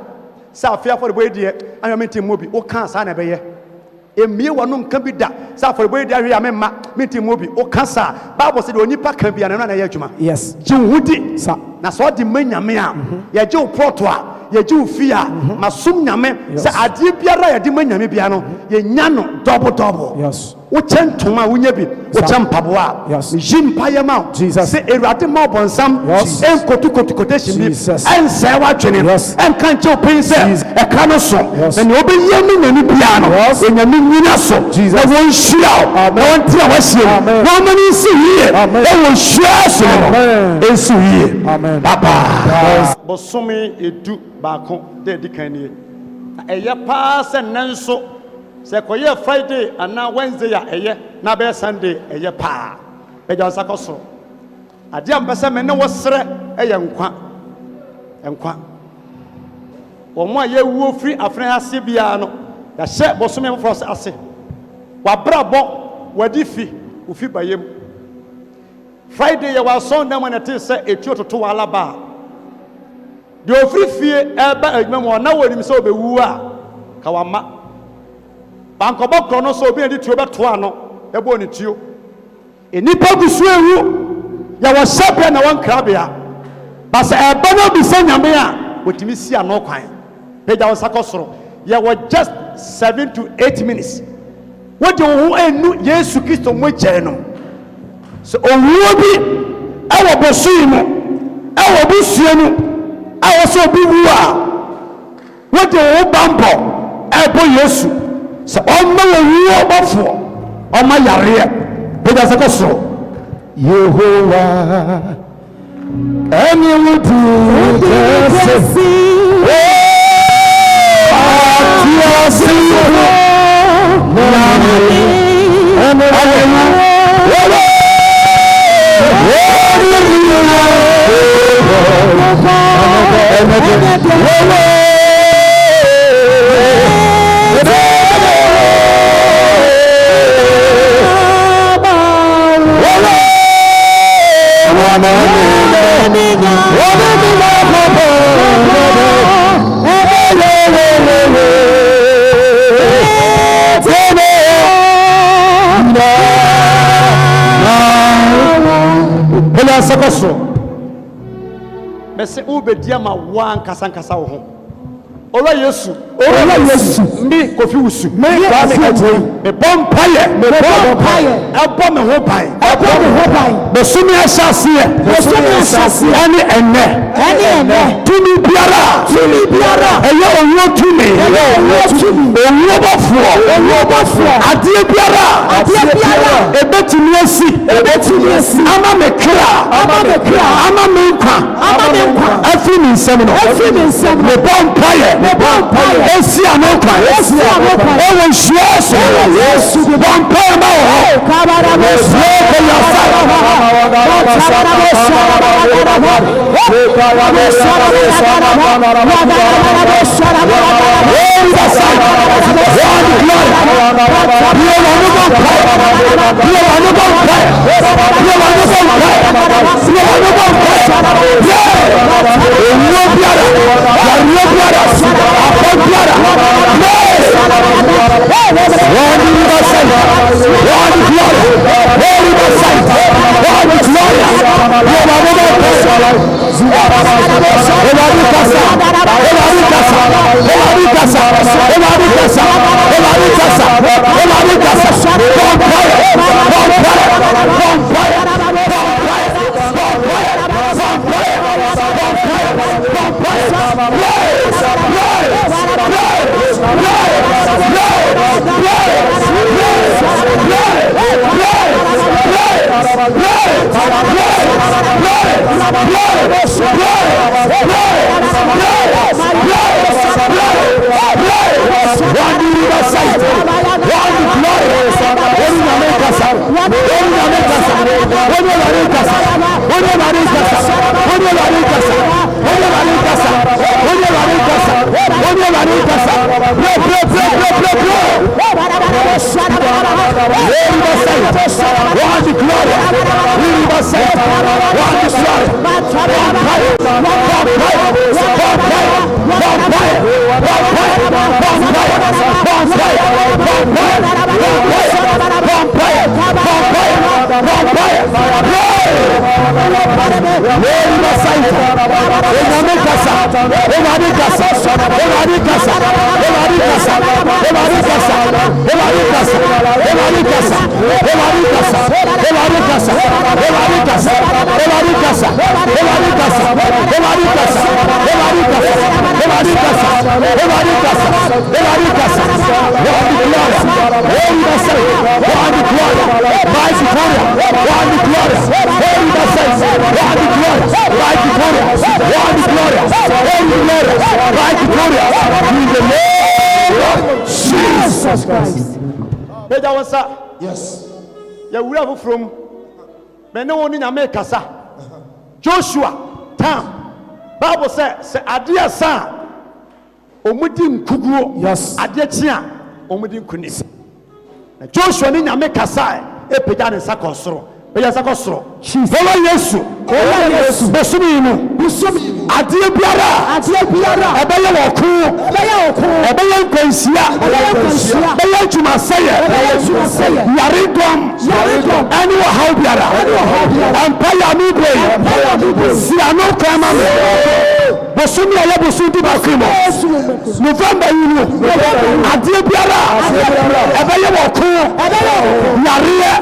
C: sa afi afọ boy die anyo menti mobi o kan sa na be ye emie wano nka bi da sa afọ boy die ahwe ya memma menti mobi o kan sa bible say de onipa kan bia na ya adwuma
B: yes
C: jiwudi
B: sa
C: na so de manyame a ya je o proto a ya je o fi a masum nyame se ade biara ya de manyame bia no ye nya no double
B: yes
C: wo chentoma wo nya bi wo champabo a jimpa ya ma se erade ma obonsam en kotu quotation bi en se wa twene en kan che opin se e ka no so na ne obeyi mi nyani bia no enya mi nyina so na won hia na won tia wa hie won mani si hie e won hia so no en si hie
B: amen
C: papa bosomi edu baako de dikan nie eye pa se nanso se koye Friday ana Wednesday ya eye na be Sunday eye pa be ja sakoso ade am pese me ne wo sere eye nkwa wo mo aye wuo free afran ase bia no ya hye bosome mo fros ase wa brabo wadi fi ufi bayem Friday ya wa Sunday mo na te se etu ototo wala ba de ofri fie eba adwuma mo na wonim se obewu a ka wa ma bankobo krono so obi edi tuo beto ano ebo ni tuo enipa gusu ewu ya wo sabia na wan krabia basa eba no bi se nyame a wotimi si ano kwan peja wo sakosoro ya wo just 7 to 8 minutes wodi wo enu Yesu Kristo mo gye no so owuo bi ewo bosu mu ewo busu mu awo so bi wu a wodi wo bambo ebo Yesu so ọmọ wo ọbọfọ ọmọ yare pẹja sẹkọsọ Yehowa ẹni wudu kẹsì àti ọsì nyàmé ẹni wọlé wọlé Sakaso mese ubedia ma wan kasankasa wo ho Ora Yesu mi kofi wusu me ba me katoi me bompaye abo me ho pai besumi asase ani enne tumi biara eyo onwo tumi onwo bofo adie biara ebetumi asi ama me kra ama me nkwa afiri mi nsem no me bompaye esi anokwa ewo hyeso Yesu bompaye ma ho kabara bo
B: Jesus Christ.
C: Yes.
A: Ya wura from me ne woni nyame kasa. Joshua tam Bible say ade asa omudi nkuguo.
B: Yes.
A: Ade chia omudi nkuni. Na Joshua ni nyame kasa e pega ne sakosoro. Pega sakosoro. Follow Yesu. Follow Yesu. Bosumi mu. Ade biara ebeye woku ebeye nkwansia ebeye jumaseye yaridom ani wo how biara empire mi boy siano kama me bosumi aye bosudi bakimo November yinu ade biara ebeye woku yariye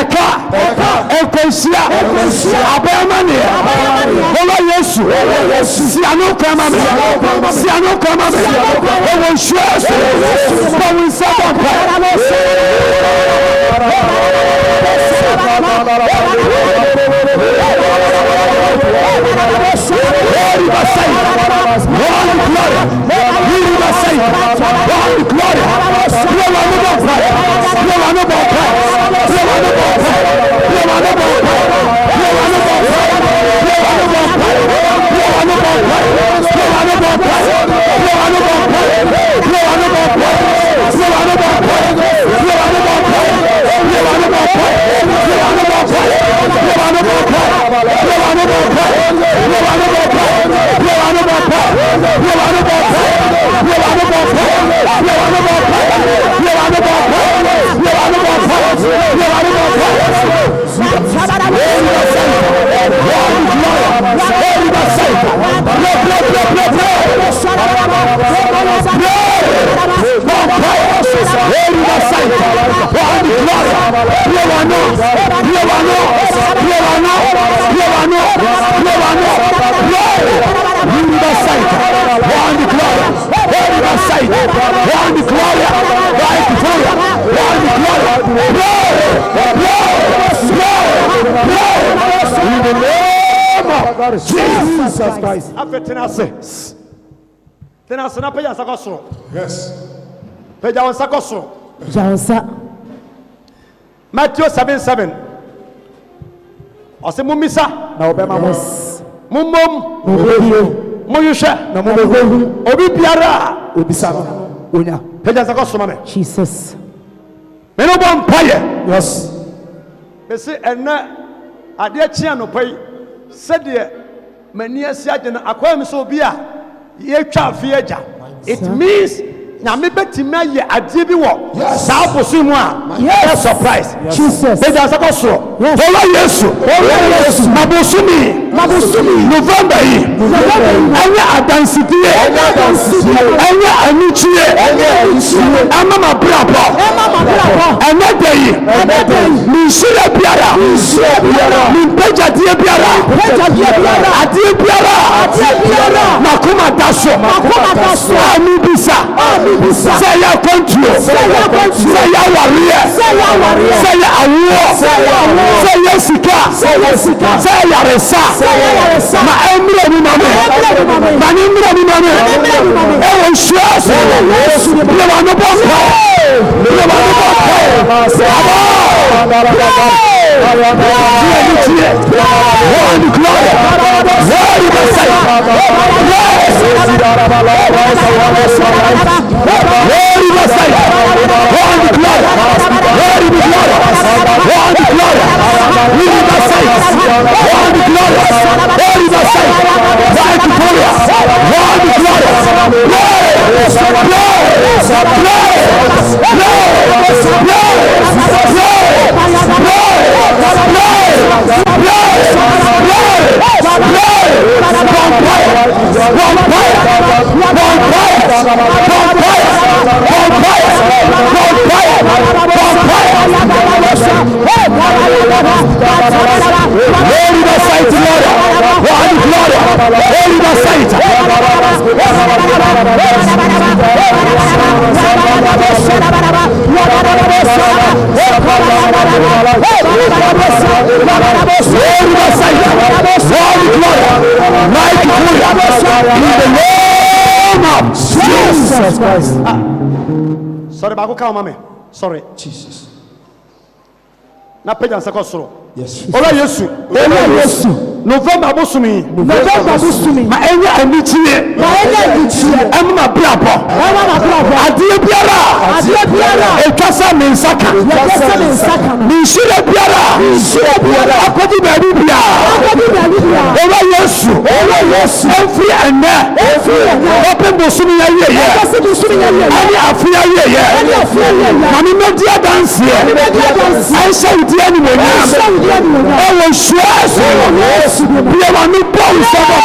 A: eka nkwansia abemane follow Yesu siano kama me siano kama me owo shweso but we say Jesus Christ. Tenase na peja sakosoro.
C: Yes.
A: Peja won sakosoro.
B: Jansa.
A: Matthew 7:7. Ose mumisa
B: Na obema mos.
A: mummom
B: Obio.
A: moyuhwe
B: Na mobehu.
A: obi biara
B: Obisa no. Onya.
A: peja sakosoro me.
B: Jesus.
A: Me no bon paye.
B: Yes.
A: Me se enne ade chia no pai. Sede mani asi agena akwa me so obi a ye twa afi agya. It means nyame betima ye ade bi wo saa bosu mu a yes surprise
B: Jesus.
A: peja sakosoro follow Yesu na bosu mi
C: November yi ɛnyɛ adansidie ɛnyɛ anukyie ɛma ma brabɔ ɛnyɛ da yi menhyira biara mempagyadeɛ biara adeɛ biara makoma da so a mebisa sɛ yɛ akwantuo sɛ yɛ awareɛ sɛ yɛ awoɔ sɛ yɛ sika sɛ yaresa ma ɛmmerɛ mu ma me ma ne mmerɛ mu ma me ɛwɔ nhyira so brɛwa no bɔ kae Jesus Christ. Sorry, baako ka mama. Sorry. Jesus. Na pagya nsa kɔ soro. Yes. Ola Yesu. November bosumi. Ma ɛnyɛ anikyie. Ɛma brabɔ. Adeɛ biara. Ekasa me nsaka. Menhyira biara. Akɔdi baabi biara. Ola Yesu. Ɛmfiri ɛnnɛ. Ɔpɛ bosumi yɛ yɛyɛ. Ɛne afe yɛ yɛyɛ. Na me mɛdi adanseɛ. Ɛnhyɛ wodi animonyam. Ɛwɔ hyia so. Biara no bɔn sɔbɔ.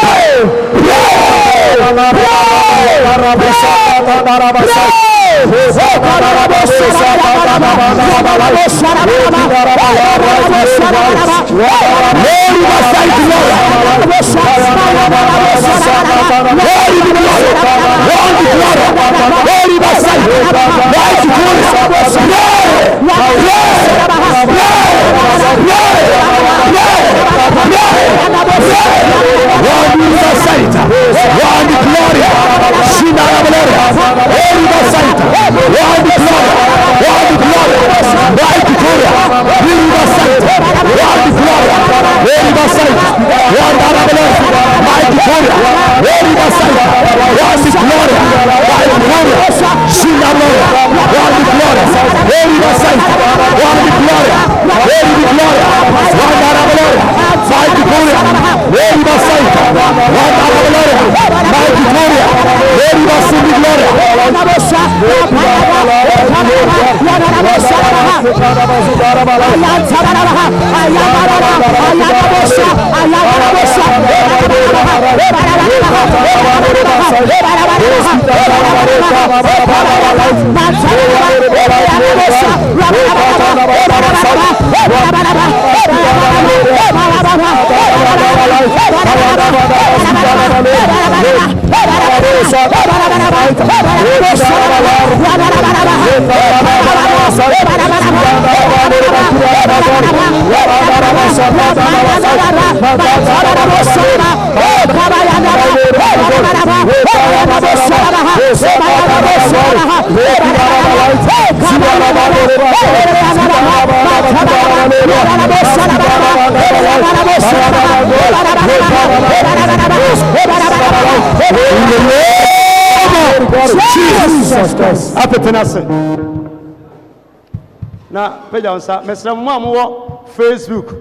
C: Na pagya nsa mesra mo amwo Facebook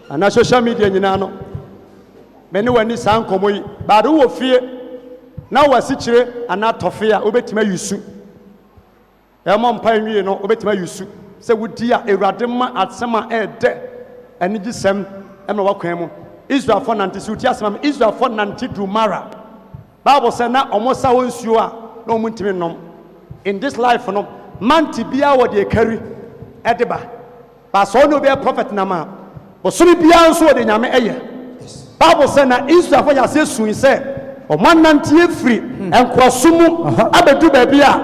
C: ana social media nyina no me ne wani san komoyi ba do wo fie na wasi kire ana tofe a obetima yusu e mo mpa nwie no obetima yusu se wodi a ewrade ma atsema ede ani gisem e me wakwan mu Israel for nante so tiasam Israel for nante du Mara. Bible say na omosa wonsuo a na omuntimi nom. In this life no man tibia wo de carry edeba. Ba so no be a prophet na ma. Bosumi bia nso wo de nyame eye. Bible say na Israel for yase sun say o man nante efiri enkosomu abedu ba bia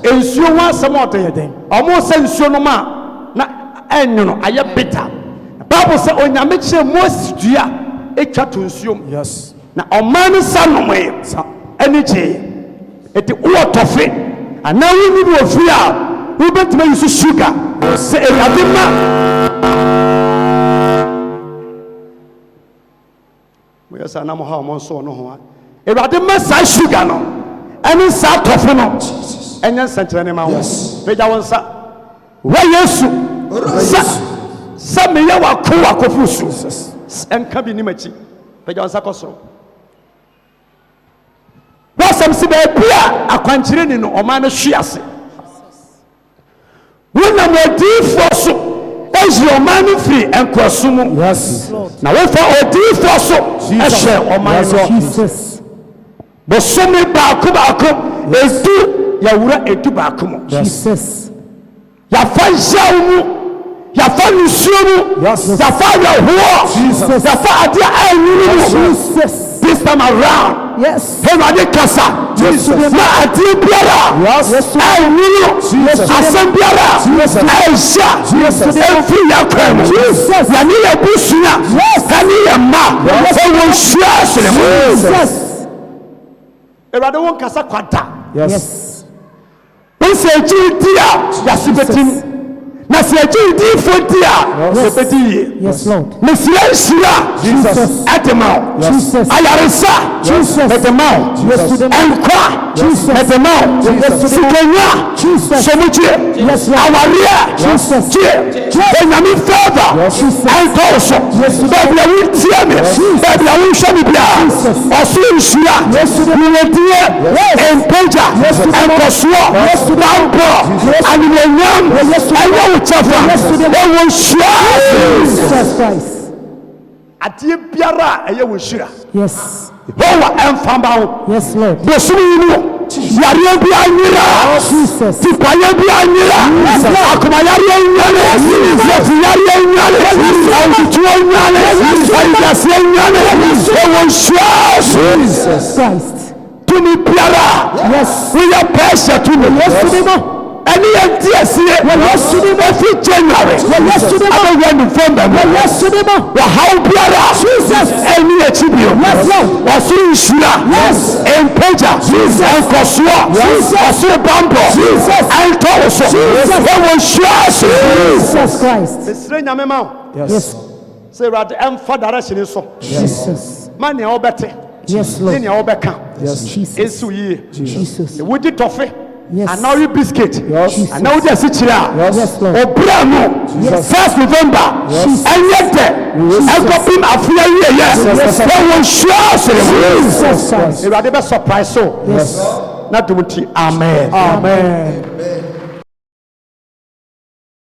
C: ensuo ho asem oden. Omo say nsuo no ma na enyo no aye bitter. Bible say onyame kire Moses dua etwa to nsuom.
B: Yes.
C: Na oman sanomwe ani je eti uotofe ana wini wo fi a wo betuma yusu sugar se erade ma mo yesa na mo ha mo so no ho a erade ma sa sugar no ani sa tofe no enye sentere ne ma wo peja won sa wa Yesu sa me ya wa ko akofusu enka bi ni machi peja won sa kosoro wasam si be bia akwankyere ni no oma no hwiase wona mo difo so ezri oma no free enkosomu
B: Yes.
C: na we for odifo so ehwe oma no
B: Jesus.
C: bosomi ba ko edu ya wura edu ba ko mo
B: Jesus.
C: ya fa jawu ya fa nusumu
B: Yes.
C: ya fa ya ho
B: Jesus.
C: ya fa adia ayuru
B: Jesus.
C: this time around
B: Yes.
C: Everybody kasa.
B: Jesus.
C: Na adi biara.
B: Yes.
C: Ayuno.
B: Jesus.
C: Asem biara.
B: Jesus.
C: Aisha.
B: Jesus.
C: Every ya kwem.
B: Jesus.
C: Yani ya busunya.
B: Yes.
C: Yani ya ma.
B: Yes.
C: Ewo shia sele.
B: Jesus.
C: Everybody won kasa kwata.
B: Yes.
C: Onse dia ya sibetim. Na se di fodia. Sebedi.
B: Yes, Lord.
C: Mesira shira.
B: Jesus.
C: Atemao.
B: Jesus.
C: Ayaresa.
B: Jesus.
C: Atemao.
B: Yes.
C: Enkwa.
B: Jesus.
C: Atemao.
B: Yes.
C: Sikenya.
B: Jesus.
C: Somuche.
B: Yes, Lord.
C: Awaria.
B: Jesus.
C: Enyami father.
B: Jesus.
C: Enkoso.
B: Yes.
C: Baby awu tiame. Baby awu shami bia. Osu nshira. Niwedie. Empeja. Enkoso. Bambo. Animenyam. Ayo uchafa. Ewo nshira.
B: Jesus Christ.
C: Adie biara eye wo nshira.
B: Yes.
C: Howa emfamba wo.
B: Yes, Lord.
C: Bosumi yinu. Yare bi anyira.
B: Jesus.
C: Tipaye bi anyira. Akuma yare nyane. Yesu yare nyane. Awutu nyane. Ayase nyane. Ewo nshira.
B: Jesus Christ.
C: Tumi biara.
B: Yes.
C: We are pressure to me.
B: Yes, Lord.
C: Any idea see every January. I don't want to phone them. How biara. Jesus. Any achievement.
B: Yes, Lord.
C: Wasu Shira.
B: Yes.
C: Empeja. Jesus. Enkosua. Jesus. Wasu Bambo. Jesus. Enkoso. Jesus. Ewo Shira.
B: Jesus Christ.
C: Mesre nyame ma.
B: Yes.
C: Say rather emfa direction so.
B: Jesus.
C: Man ne obete.
B: Yes, Lord.
C: Ne obeka.
B: Yes. Jesus.
C: Esu yi.
B: Jesus.
C: Would tofe.
B: Yes.
C: And now you biscuit.
B: Yes.
C: And now you sit here.
B: Yes, Lord.
C: Obrano.
B: Yes.
C: 1st November.
B: Yes.
C: And yet, I got him a few years. Yes. They will share.
B: Jesus Christ.
C: You are the best surprise. So.
B: Yes.
C: Not to Amen.
B: Amen.